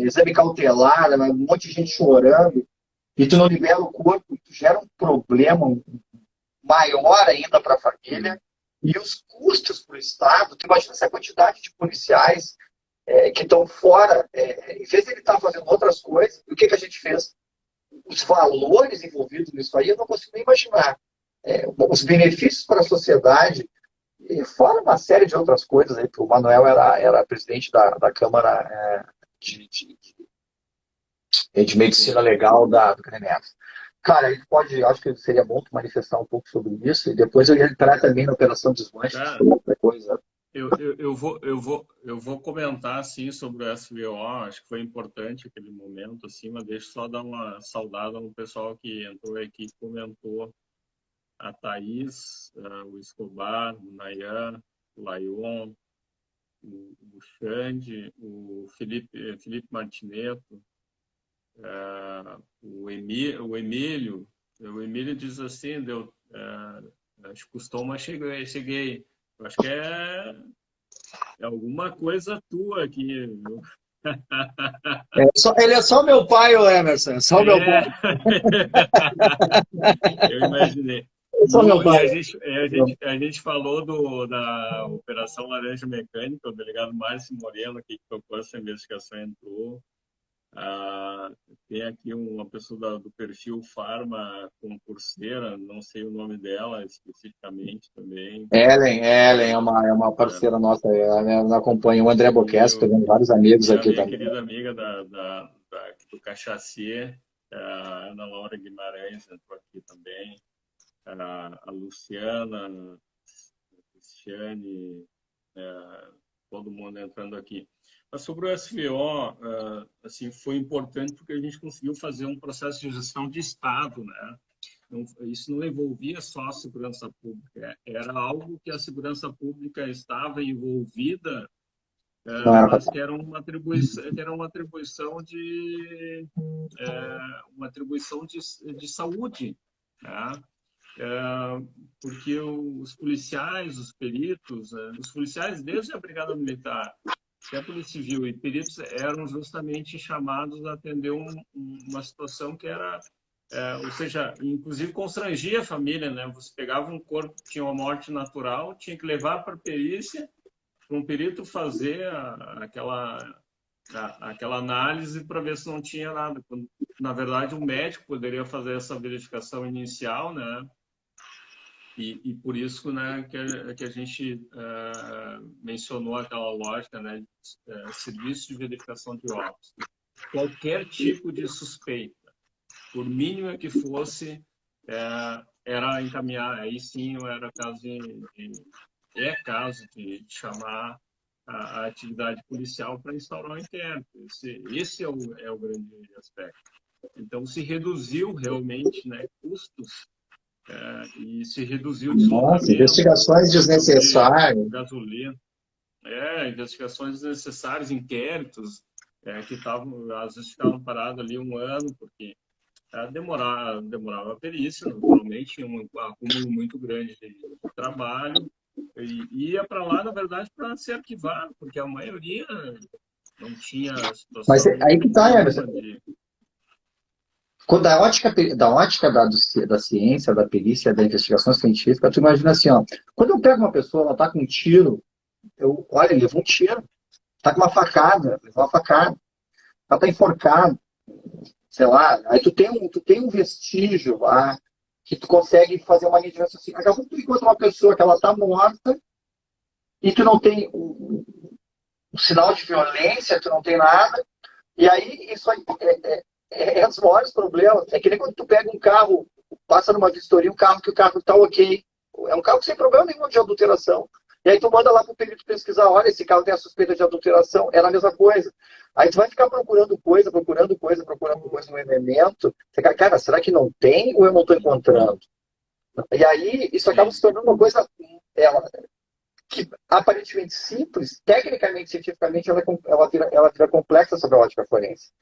exame cautelar, né, um monte de gente chorando, e tu não libera o corpo, tu gera um problema maior ainda para a família, e os custos para o Estado, tu imagina essa quantidade de policiais que estão fora, em vez de ele estar fazendo outras coisas, o que a gente fez? Os valores envolvidos nisso aí eu não consigo nem imaginar. Os benefícios para a sociedade, e fora uma série de outras coisas. Aí, o Manuel era presidente da Câmara de, de, de Medicina Sim. Legal do CNEF. Cara, a gente pode, acho que seria bom tu manifestar um pouco sobre isso, e depois eu ia entrar também na Operação Desmanche, que Cara, foi outra coisa. eu vou comentar, assim, sobre o SVO. Acho que foi importante aquele momento, assim, mas deixa eu só dar uma saudada no pessoal que entrou aqui e comentou. A Thaís, o Escobar, o Nayan, o Laion, o Xande, o Felipe Martineto, o Emílio. O Emílio diz assim, acho que custou, mas cheguei. Eu acho que é alguma coisa tua aqui, viu? Ele é só meu pai, o Emerson, é só meu É, pai. eu imaginei. É só meu E pai. a gente falou da Operação Laranja Mecânica, o delegado Márcio Moreno, que tocou essa investigação, entrou. Tem aqui uma pessoa do perfil Farma Concurseira, não sei o nome dela especificamente também. Ellen é uma parceira nossa, ela acompanha o André Boquete, pegando vários amigos E a aqui minha também. querida amiga do Cachacier, a Ana Laura Guimarães entrou aqui também, a Luciana, a Cristiane, todo mundo entrando aqui. Mas sobre o SVO, assim, foi importante porque a gente conseguiu fazer um processo de gestão de Estado, né? Isso não envolvia só a segurança pública, era algo que a segurança pública estava envolvida, Não era pra... mas que era uma atribuição de saúde, né? Porque os policiais, os peritos, os policiais desde a Brigada Militar até a Polícia Civil e peritos eram justamente chamados a atender uma situação que era, ou seja, inclusive constrangia a família, né? Você pegava um corpo que tinha uma morte natural, tinha que levar para a perícia, para um perito fazer aquela análise para ver se não tinha nada. Quando, na verdade, o médico poderia fazer essa verificação inicial, né? E por isso, né, que a gente mencionou aquela lógica, né, serviço de verificação de óbitos. Qualquer tipo de suspeita, por mínima que fosse, era encaminhar. Aí sim, era caso de chamar a atividade policial para instaurar o inquérito. Esse é o grande aspecto. Então, se reduziu realmente, né, custos, e se reduziu o Nossa, deslocamento, investigações questão de desnecessárias. gasolina, investigações desnecessárias, inquéritos, que às vezes ficavam parados ali um ano, porque demorava a perícia, naturalmente, tinha um acúmulo muito grande de trabalho, e ia para lá, na verdade, para ser arquivado, porque a maioria não tinha Mas situação aí que está, Emerson. nenhuma de... Da ciência, da perícia, da investigação científica, tu imagina assim, ó, quando eu pego uma pessoa, ela tá com um tiro, olha, ele levou um tiro, tá com uma facada, levou uma facada, ela tá enforcada, sei lá, aí tu tem um vestígio lá, que tu consegue fazer uma linha de raciocínio. Daqui a pouco tu encontra uma pessoa que ela tá morta, e tu não tem um sinal de violência, tu não tem nada, e aí isso aí é um dos maiores problemas. É que nem quando tu pega um carro, passa numa vistoria, um carro que o carro tá ok. É um carro sem problema nenhum de adulteração. E aí tu manda lá pro perito pesquisar, olha, esse carro tem a suspeita de adulteração, era a mesma coisa. Aí tu vai ficar procurando coisa no elemento. Você fica, cara, será que não tem ou eu não estou encontrando? E aí isso acaba Sim, se tornando uma coisa que aparentemente simples, tecnicamente, cientificamente, ela vira complexa sobre a ótica forense.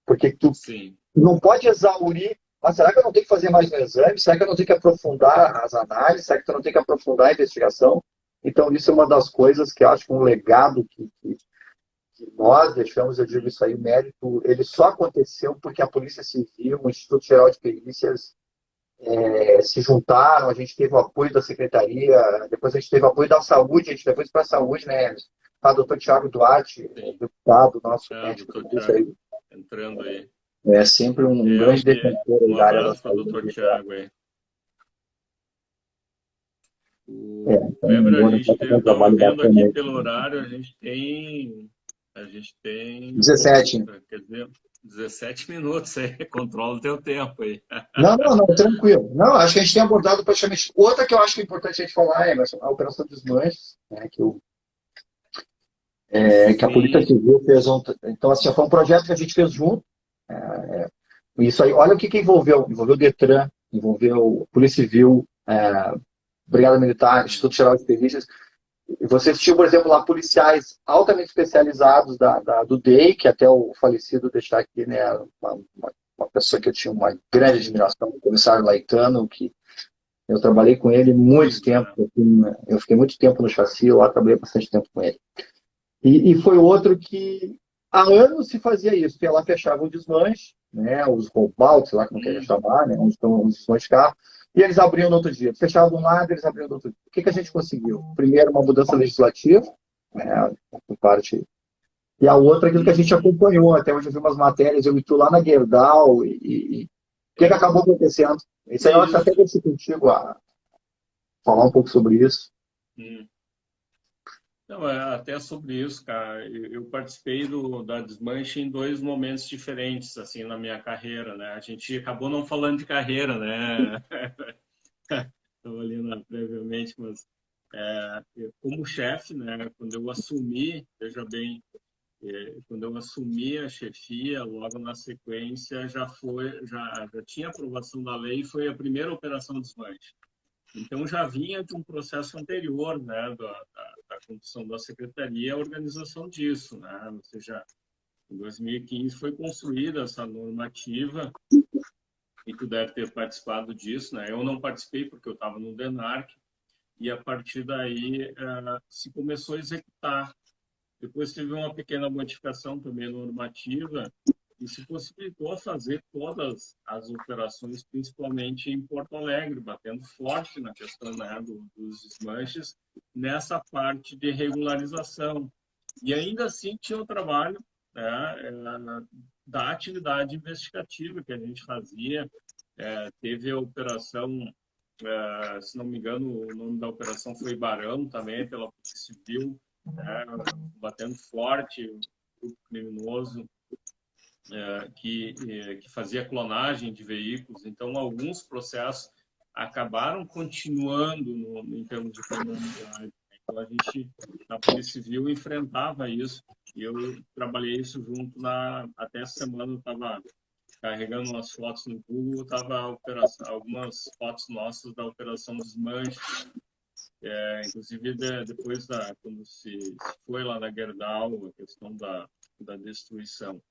Porque tu sim. não pode exaurir. Mas será que eu não tenho que fazer mais um exame? Será que eu não tenho que aprofundar as análises? Será que eu não tenho que aprofundar a investigação? Então, isso é uma das coisas que eu acho que um legado que nós deixamos, eu digo isso aí, o mérito, ele só aconteceu porque a Polícia Civil, o Instituto Geral de Perícias, se juntaram, a gente teve o apoio da Secretaria, depois a gente teve o apoio da Saúde, a gente depois para a Saúde, né? O doutor Tiago Duarte, Sim. deputado, nosso médico, Doutor isso aí. Tiago entrando aí. É sempre um grande defensor Um da área da abraço para o saúde. doutor Tiago aí. Então, Weber, a vou gente fazer um estava trabalho vendo bacana aqui aí. pelo horário, a gente tem, 17. quer dizer, 17 minutos aí, controla o teu tempo aí. Não, tranquilo. Não, acho que a gente tem abordado praticamente. Outra que eu acho que é importante a gente falar é a Operação Desmanches, né, que a Polícia Sim, Civil fez. Então, assim, foi um projeto que a gente fez junto. Isso aí, olha o que envolveu. Envolveu o Detran, envolveu Polícia Civil, Brigada Militar, Instituto Geral de Perícias. E você tinha, por exemplo, lá policiais altamente especializados do DEI, que até o falecido deixar aqui, né, uma pessoa que eu tinha uma grande admiração, o comissário Laetano, que eu trabalhei com ele muito tempo. Eu fiquei muito tempo no chassi, lá trabalhei bastante tempo com ele. E foi outro que há anos se fazia isso, que ela fechava o desmanche, né, os roubouts, sei lá como queria chamar, né, onde estão os desmanches de carro, e eles abriam no outro dia. Fechavam de um lado, eles abriam do outro dia. O que a gente conseguiu? Primeiro, uma mudança legislativa, né, por parte E a outra, aquilo que a gente acompanhou, até onde eu vi umas matérias, eu e tu lá na Gerdau, o que que acabou acontecendo? Isso aí eu acho até Isso. que eu deixo contigo a falar um pouco sobre isso. Hum. Não, até sobre isso, cara. Eu participei da Desmanche em dois momentos diferentes, assim, na minha carreira, né? A gente acabou não falando de carreira, né? Estava ali previamente, mas como chefe, né? Quando eu assumi, veja bem, quando eu assumi a chefia, logo na sequência já tinha aprovação da lei, foi a primeira operação Desmanche. Então, já vinha de um processo anterior, né, da condução da secretaria, a organização disso, né? Ou seja, em 2015 foi construída essa normativa, e tu deve ter participado disso, né? Eu não participei porque eu estava no DENARC, e a partir daí se começou a executar. Depois teve uma pequena modificação também normativa, e se possibilitou fazer todas as operações, principalmente em Porto Alegre, batendo forte na questão, né, dos desmanches, nessa parte de regularização. E ainda assim tinha o trabalho, né, da atividade investigativa que a gente fazia. Teve a operação, se não me engano, o nome da operação foi Barão, também pela Polícia Civil, né, batendo forte o grupo criminoso que fazia clonagem de veículos. Então, alguns processos acabaram continuando em termos de criminalidade. Então, a gente, na Polícia Civil, enfrentava isso. E eu trabalhei isso junto até essa semana eu estava carregando umas fotos no Google, estava algumas fotos nossas da Operação Desmanche. Inclusive, depois quando se foi lá na Gerdau, a questão da destruição.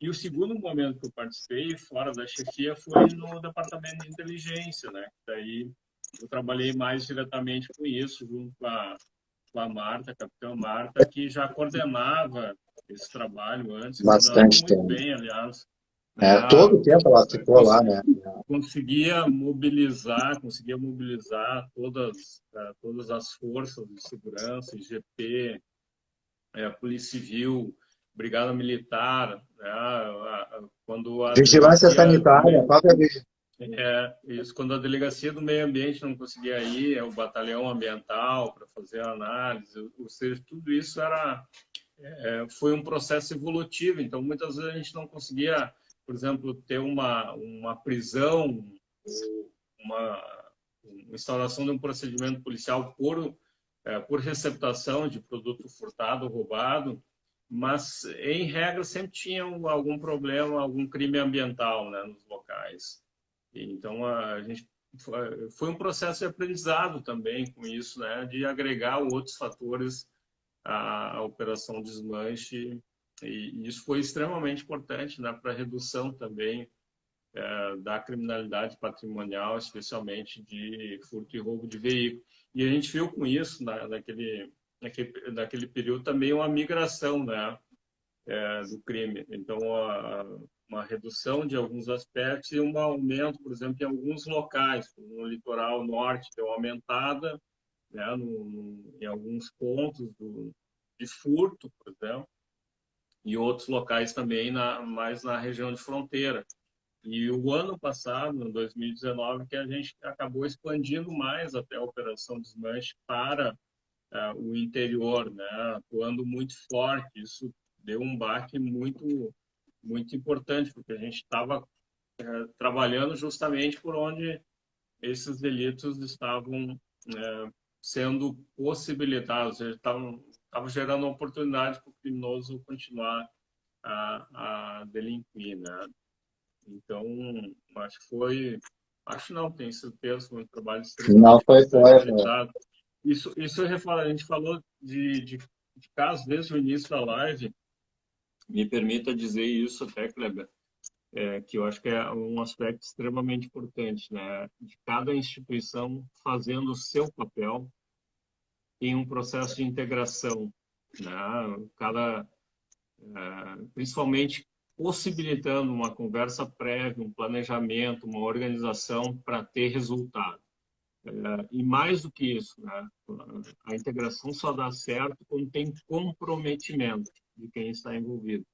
E o segundo momento que eu participei, fora da chefia, foi no departamento de inteligência, né? Daí eu trabalhei mais diretamente com isso, junto com a Marta, a capitã Marta, que já coordenava esse trabalho antes, coordenava Bastante muito tempo. bem, aliás. Todo o tempo ela ficou lá, né? Conseguia mobilizar todas as forças de segurança, IGP, Polícia Civil, Brigada Militar, né? Quando a Vigilância delegacia do sanitária, a meio, própria isso, quando a delegacia do meio ambiente não conseguia ir, o batalhão ambiental para fazer a análise, ou seja, tudo isso foi um processo evolutivo. Então, muitas vezes a gente não conseguia, por exemplo, ter uma prisão, uma instauração de um procedimento policial por receptação de produto furtado, roubado, mas, em regra, sempre tinha algum problema, algum crime ambiental, né, nos locais. Então, a gente foi um processo de aprendizado também com isso, né, de agregar outros fatores à operação Desmanche, e isso foi extremamente importante, né, para a redução também da criminalidade patrimonial, especialmente de furto e roubo de veículo. E a gente viu com isso, naquele período, também uma migração, né, do crime. Então, uma redução de alguns aspectos e um aumento, por exemplo, em alguns locais, no litoral norte, deu uma aumentada, né, em alguns pontos de furto, por exemplo, e outros locais também mais na região de fronteira. E o ano passado, em 2019, que a gente acabou expandindo mais até a Operação Desmanche para o interior, né, atuando muito forte. Isso deu um baque muito, muito importante, porque a gente estava trabalhando justamente por onde esses delitos estavam sendo possibilitados, eles estavam gerando oportunidade para o criminoso continuar a delinquir, né? Então, acho que acho não, tenho certeza, foi um trabalho Não, extremamente foi, importante foi, foi. realizado. Isso a gente falou de casos desde o início da live, me permita dizer isso até, Kleber, que eu acho que é um aspecto extremamente importante, né? De cada instituição fazendo o seu papel em um processo de integração, né? Principalmente possibilitando uma conversa prévia, um planejamento, uma organização para ter resultado. E mais do que isso, né? A integração só dá certo quando tem comprometimento de quem está envolvido.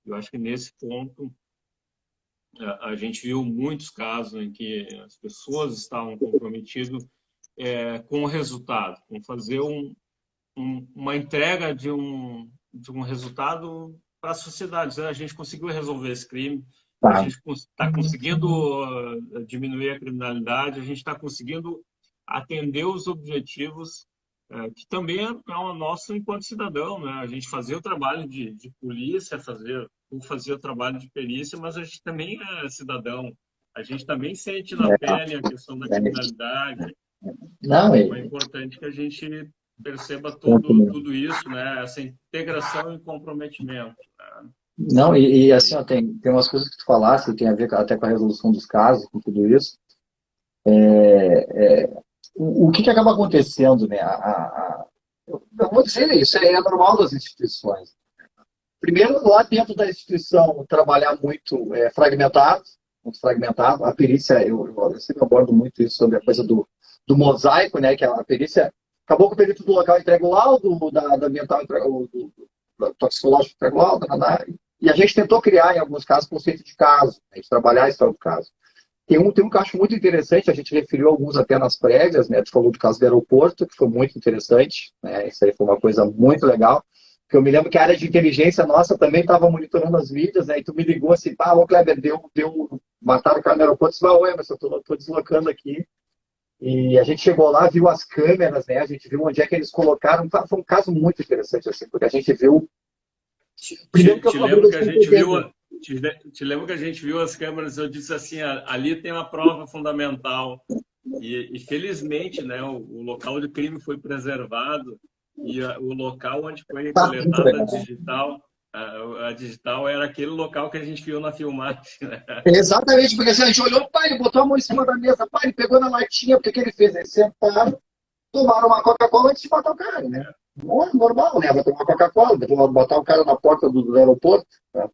Eu acho que nesse ponto a gente viu muitos casos em que as pessoas estavam comprometidas com o resultado, com fazer uma entrega de um resultado para a sociedade. A gente conseguiu resolver esse crime, a Tá. gente está conseguindo diminuir a criminalidade, a gente está conseguindo atender os objetivos que também é o nosso enquanto cidadão, né? A gente fazia o trabalho de polícia, fazia o trabalho de perícia, mas a gente também é cidadão. A gente também sente na pele a questão da criminalidade. Não, Então é importante que a gente perceba tudo isso, né? Essa integração e comprometimento. Né? não, assim, ó, tem umas coisas que tu falaste, que tem a ver até com a resolução dos casos, com tudo isso. O que acaba acontecendo, né? Eu vou dizer, isso é normal das instituições. Primeiro, lá dentro da instituição, trabalhar muito fragmentado, muito fragmentado. A perícia, eu sempre abordo muito isso sobre a coisa do mosaico, né? Que a perícia, acabou que o perito do local entrega o laudo, da ambiental entrega do toxicológico entrega o laudo, e a gente tentou criar, em alguns casos, conceito de caso, a gente trabalhar a história do caso. Tem um que eu acho muito interessante, a gente referiu alguns até nas prévias, né? Tu falou do caso do aeroporto, que foi muito interessante, né? Isso aí foi uma coisa muito legal. Porque eu me lembro que a área de inteligência nossa também estava monitorando as mídias, né? E tu me ligou assim, ô Kleber, mataram o cara no aeroporto, eu disse, ô Emerson, eu tô deslocando aqui. E a gente chegou lá, viu as câmeras, né? A gente viu onde é que eles colocaram. Foi um caso muito interessante, assim, porque a gente viu. Primeiro que Te eu lembro abri que a gente viu, te lembro que a gente viu as câmeras, eu disse assim, ali tem uma prova fundamental. E felizmente, né, o local de crime foi preservado e o local onde foi muito coletada legal. a digital era aquele local que a gente viu na filmagem. Né? Exatamente, porque assim, a gente olhou, pai, ele botou a mão em cima da mesa, pai, ele pegou na latinha, porque que ele fez? Eles sentaram, tomaram uma Coca-Cola antes de matar o cara, né? Normal, né? Vai tomar Coca-Cola, depois botar o cara na porta do aeroporto. Né?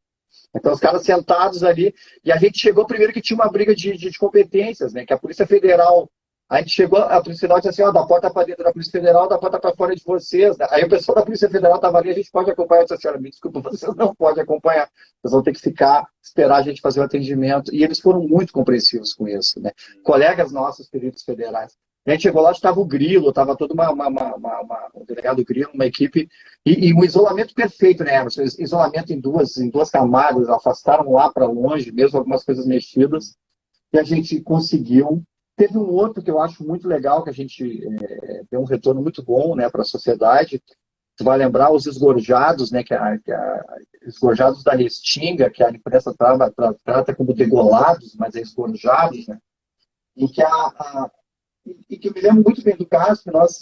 Então, os caras sentados ali, e a gente chegou primeiro que tinha uma briga de competências, né? Que a Polícia Federal, a gente chegou, a Polícia Federal disse assim, ó, da porta para dentro da Polícia Federal, da porta para fora de vocês. Né? Aí o pessoal da Polícia Federal estava ali, a gente pode acompanhar, eu disse, senhora, me desculpa, vocês não podem acompanhar, vocês vão ter que ficar, esperar a gente fazer o atendimento. E eles foram muito compreensivos com isso, né? Colegas nossos, peritos federais. A gente chegou lá, estava o Grilo, estava todo um delegado Grilo, uma equipe, e um isolamento perfeito, né, Emerson? Isolamento em duas camadas, afastaram lá para longe, mesmo algumas coisas mexidas, e a gente conseguiu. Teve um outro que eu acho muito legal, que a gente deu um retorno muito bom, né, para a sociedade. Tu vai lembrar os esgorjados, né, esgorjados da Restinga, que a imprensa trata como degolados, mas é esgorjados, né? E que eu me lembro muito bem do caso que nós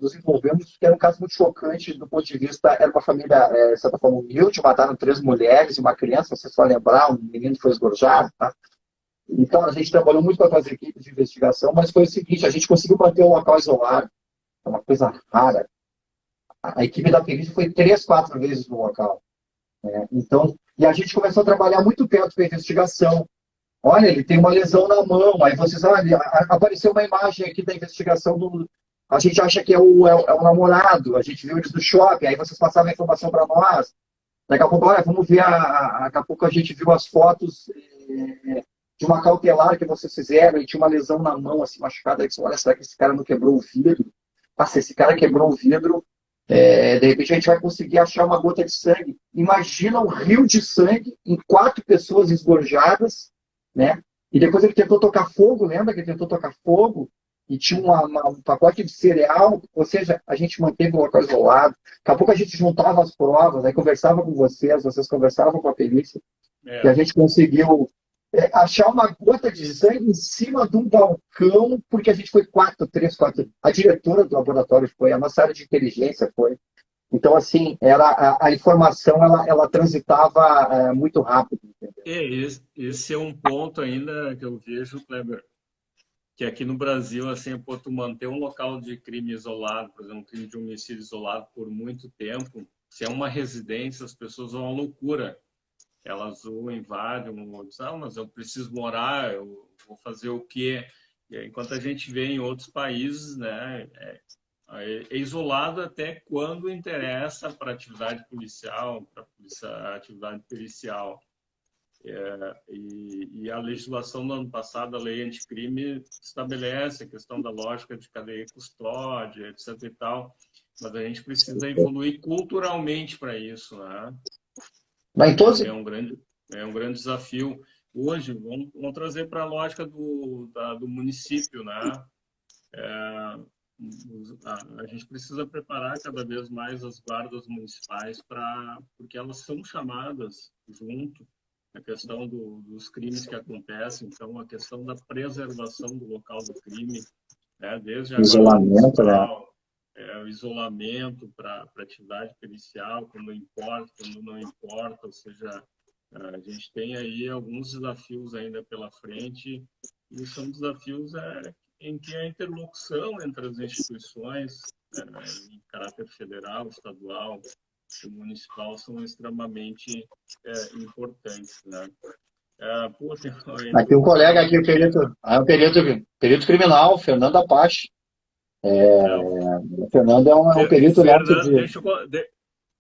nos envolvemos, que era um caso muito chocante do ponto de vista, era uma família, de certa forma, humilde, mataram 3 mulheres e uma criança, você só lembrar, um menino foi esgorjado, tá? Então, a gente trabalhou muito com as equipes de investigação, mas foi o seguinte, a gente conseguiu manter o local isolado, é uma coisa rara. A equipe da perícia foi 3, 4 vezes no local. Né? Então, e a gente começou a trabalhar muito perto da investigação. Olha, ele tem uma lesão na mão. Aí vocês, olha, apareceu uma imagem aqui da investigação do. A gente acha que é o namorado, a gente viu eles no shopping, aí vocês passavam a informação para nós. Daqui a pouco, olha, vamos ver, daqui a pouco a gente viu as fotos de uma cautelar que vocês fizeram e tinha uma lesão na mão, assim, machucada. Aí disse, olha, será que esse cara não quebrou o vidro? Ah, se esse cara quebrou o vidro, de repente a gente vai conseguir achar uma gota de sangue. Imagina um rio de sangue em 4 pessoas esgorjadas, né? E depois ele tentou tocar fogo, lembra que ele tentou tocar fogo? E tinha um pacote de cereal, ou seja, a gente manteve o local isolado. Daqui a pouco a gente juntava as provas, aí conversava com vocês conversavam com a perícia, e a gente conseguiu achar uma gota de sangue em cima de um balcão, porque a gente foi 4, 3, 4. A diretora do laboratório foi, a nossa área de inteligência foi. Então, assim, a informação ela transitava muito rápido. Entendeu? Esse é um ponto ainda que eu vejo, Kleber, que aqui no Brasil, assim, pô, tu manter um local de crime isolado, por exemplo, um crime de homicídio isolado por muito tempo, se é uma residência, as pessoas vão à loucura. Elas ou invadem, ou dizem, mas eu preciso morar, eu vou fazer o quê? enquanto a gente vê em outros países, né, é isolado até quando interessa para atividade policial, para atividade pericial. E a legislação do ano passado, a lei anticrime, estabelece a questão da lógica de cadeia e custódia, etc. e tal, mas a gente precisa evoluir culturalmente para isso, né? Mas em todos, É um grande desafio. Hoje, vamos trazer para a lógica do município, né? A gente precisa preparar cada vez mais as guardas municipais porque elas são chamadas junto a questão dos crimes que acontecem, então a questão da preservação do local do crime, né, desde a guarda isolamento, né? municipal, o isolamento para atividade pericial, quando importa, quando não importa, ou seja, a gente tem aí alguns desafios ainda pela frente, e são desafios em que a interlocução entre as instituições, em caráter federal, estadual e municipal, são extremamente importantes, né? Pô, Aqui um entrou um colega caso aqui, aqui. perito criminal, Fernando Apache. O Fernando é um perito nosso Fernando, de...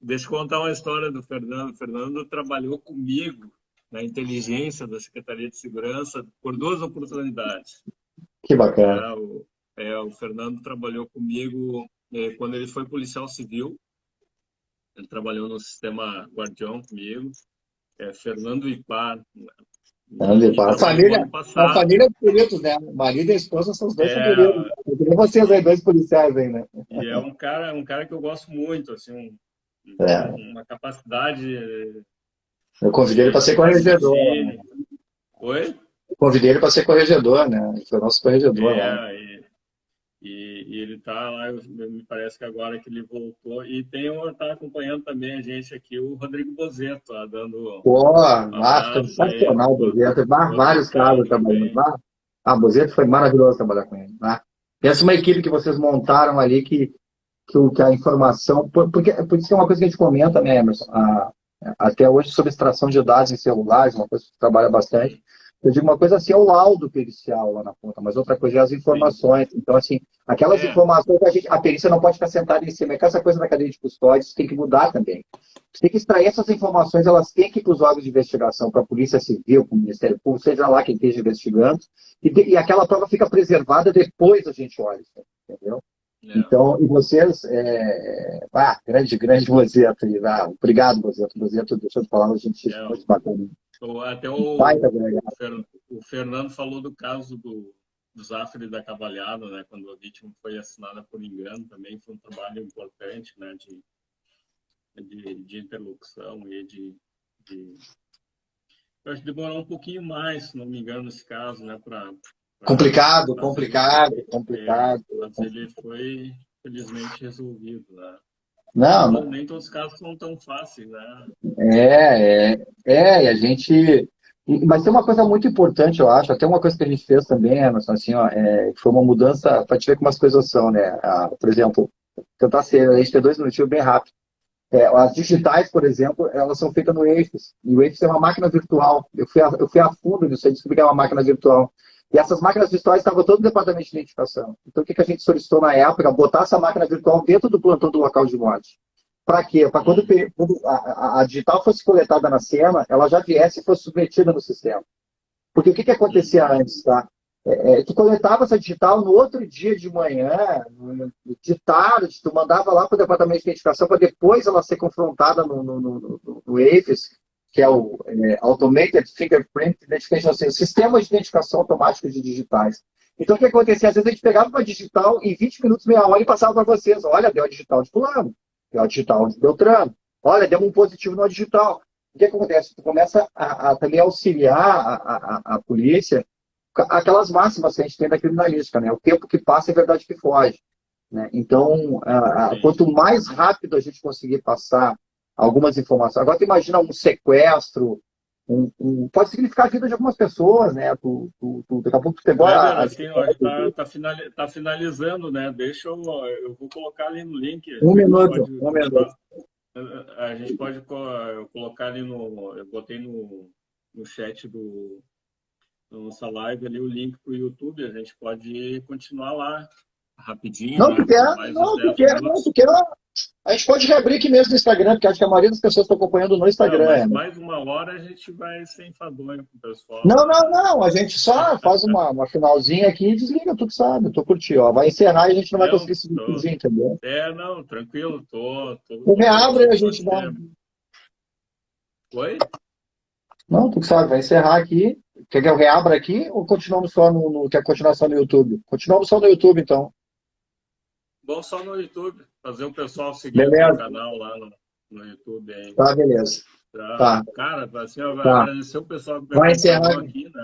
deixa eu contar uma história do Fernando. O Fernando trabalhou comigo na inteligência da Secretaria de Segurança por duas oportunidades. Que bacana. O Fernando trabalhou comigo quando ele foi policial civil. Ele trabalhou no sistema Guardião comigo. Fernando Ipar. E trabalhou ano A passado. família de peritos, né? O marido e a esposa são os dois são peritos. É, Eu queria vocês aí, dois policiais aí, né? e é um cara que eu gosto muito, assim, É, uma capacidade eu convidei ele para ser de corregedor, né? raciocínio. Oi? Eu convidei ele para ser corregedor, né? Ele foi nosso corregedor lá. E ele está lá, me parece que agora que ele voltou. E está acompanhando também a gente aqui, o Rodrigo Bozeto, lá, dando Pô, um abraço aí, sensacional o Bozeto. outro Vários cara casos trabalhando. também. Bozeto foi maravilhoso trabalhar com ele. Essa é uma equipe que vocês montaram ali que a informação. Por isso que é uma coisa que a gente comenta, né, Emerson? Até hoje, sobre extração de dados em celulares, uma coisa que trabalha bastante. Eu digo uma coisa assim, é o laudo pericial lá na ponta, mas outra coisa é as Sim. informações. Então, assim, aquelas É, informações a perícia não pode ficar sentada em cima. É que essa coisa da cadeia de custódia, isso tem que mudar também. Você tem que extrair essas informações, elas têm que ir para os órgãos de investigação, para a Polícia Civil, para o Ministério Público, seja lá quem esteja investigando, e aquela prova fica preservada, depois a gente olha, entendeu? é. Então, e vocês, grande Bozeto aí, obrigado, Bozeto. Bozeto, deixa eu te falar, a gente É, muito bacana. até Baita, delegado. o Fernando falou do caso do Zafre da Cavalhada, né, quando a vítima foi assassinada por engano, também foi um trabalho importante, né, de interlocução e eu acho que demorou um pouquinho mais, se não me engano, nesse caso, né, Complicado, mas ele, complicado. mas ele foi felizmente resolvido, né? Não, Nem todos os casos são tão fáceis, né? e a gente. Mas tem uma coisa muito importante, eu acho, até uma coisa que a gente fez também, Emerson, assim, ó, foi uma mudança, para te ver como as coisas são, né? Por exemplo, tentar ser, a gente ter 2 minutinhos bem rápido. As digitais, por exemplo, elas são feitas no EIFES, e o EIFES é uma máquina virtual. Eu fui a fundo nisso, eu descobri que é uma máquina virtual. E essas máquinas virtuais estavam todo no departamento de identificação. Então, o que a gente solicitou na época? Botar essa máquina virtual dentro do plantão do local de morte. Para quê? Para quando a digital fosse coletada na cena, ela já viesse e fosse submetida no sistema. Porque o que acontecia antes, tá? Tu coletava essa digital no outro dia de manhã, de tarde, tu mandava lá para o departamento de identificação para depois ela ser confrontada no AFIS, que é o Automated Fingerprint Identification, assim, o sistema de identificação automática de digitais. Então, o que acontecia? Às vezes a gente pegava uma digital em 20 minutos, meia hora e passava para vocês. Olha, deu a digital de fulano, deu a digital de Beltrano. Olha, deu um positivo no digital. O que acontece? Tu começa a também auxiliar a polícia, aquelas máximas que a gente tem da criminalística, né? O tempo que passa é verdade que foge. Né? Então, quanto mais rápido a gente conseguir passar algumas informações. Agora, tu imagina um sequestro, pode significar a vida de algumas pessoas, né? Daqui a pouco tu pegou Kleber, a assim, ó, tá finalizando, né? Eu vou colocar ali no link. um A gente minuto, pode um minuto. eu colocar ali eu botei no chat nossa live ali o link para o YouTube. A gente pode continuar lá rapidinho, Não, né? tu quer? Mais uns Não, tu 10 quer? Não, minutos. tu quer? A gente pode reabrir aqui mesmo no Instagram, porque acho que a maioria das pessoas estão acompanhando no Não, Instagram. mas Né? mais uma hora a gente vai ser enfadonho com o pessoal Não, não, lá. não. A gente só faz uma finalzinha aqui e desliga, tu que sabe. Tu curtiu, ó. Vai encerrar e a gente não vai Não, conseguir se despedir, entendeu? não, tranquilo, Tu tô reabre e curtindo, a pode gente dá ser. um. Oi? Não, tu que sabe, vai encerrar aqui. Quer que eu reabra aqui ou continuamos só Quer continuar só no YouTube? Continuamos só no YouTube, então. Bom, só no YouTube. Fazer o pessoal seguir o teu Beleza? canal lá no YouTube aí. Tá, beleza. Tá? Tá, Cara, assim, eu tá. agradecer o pessoal que me Vai encerrar. acompanhou aqui, né?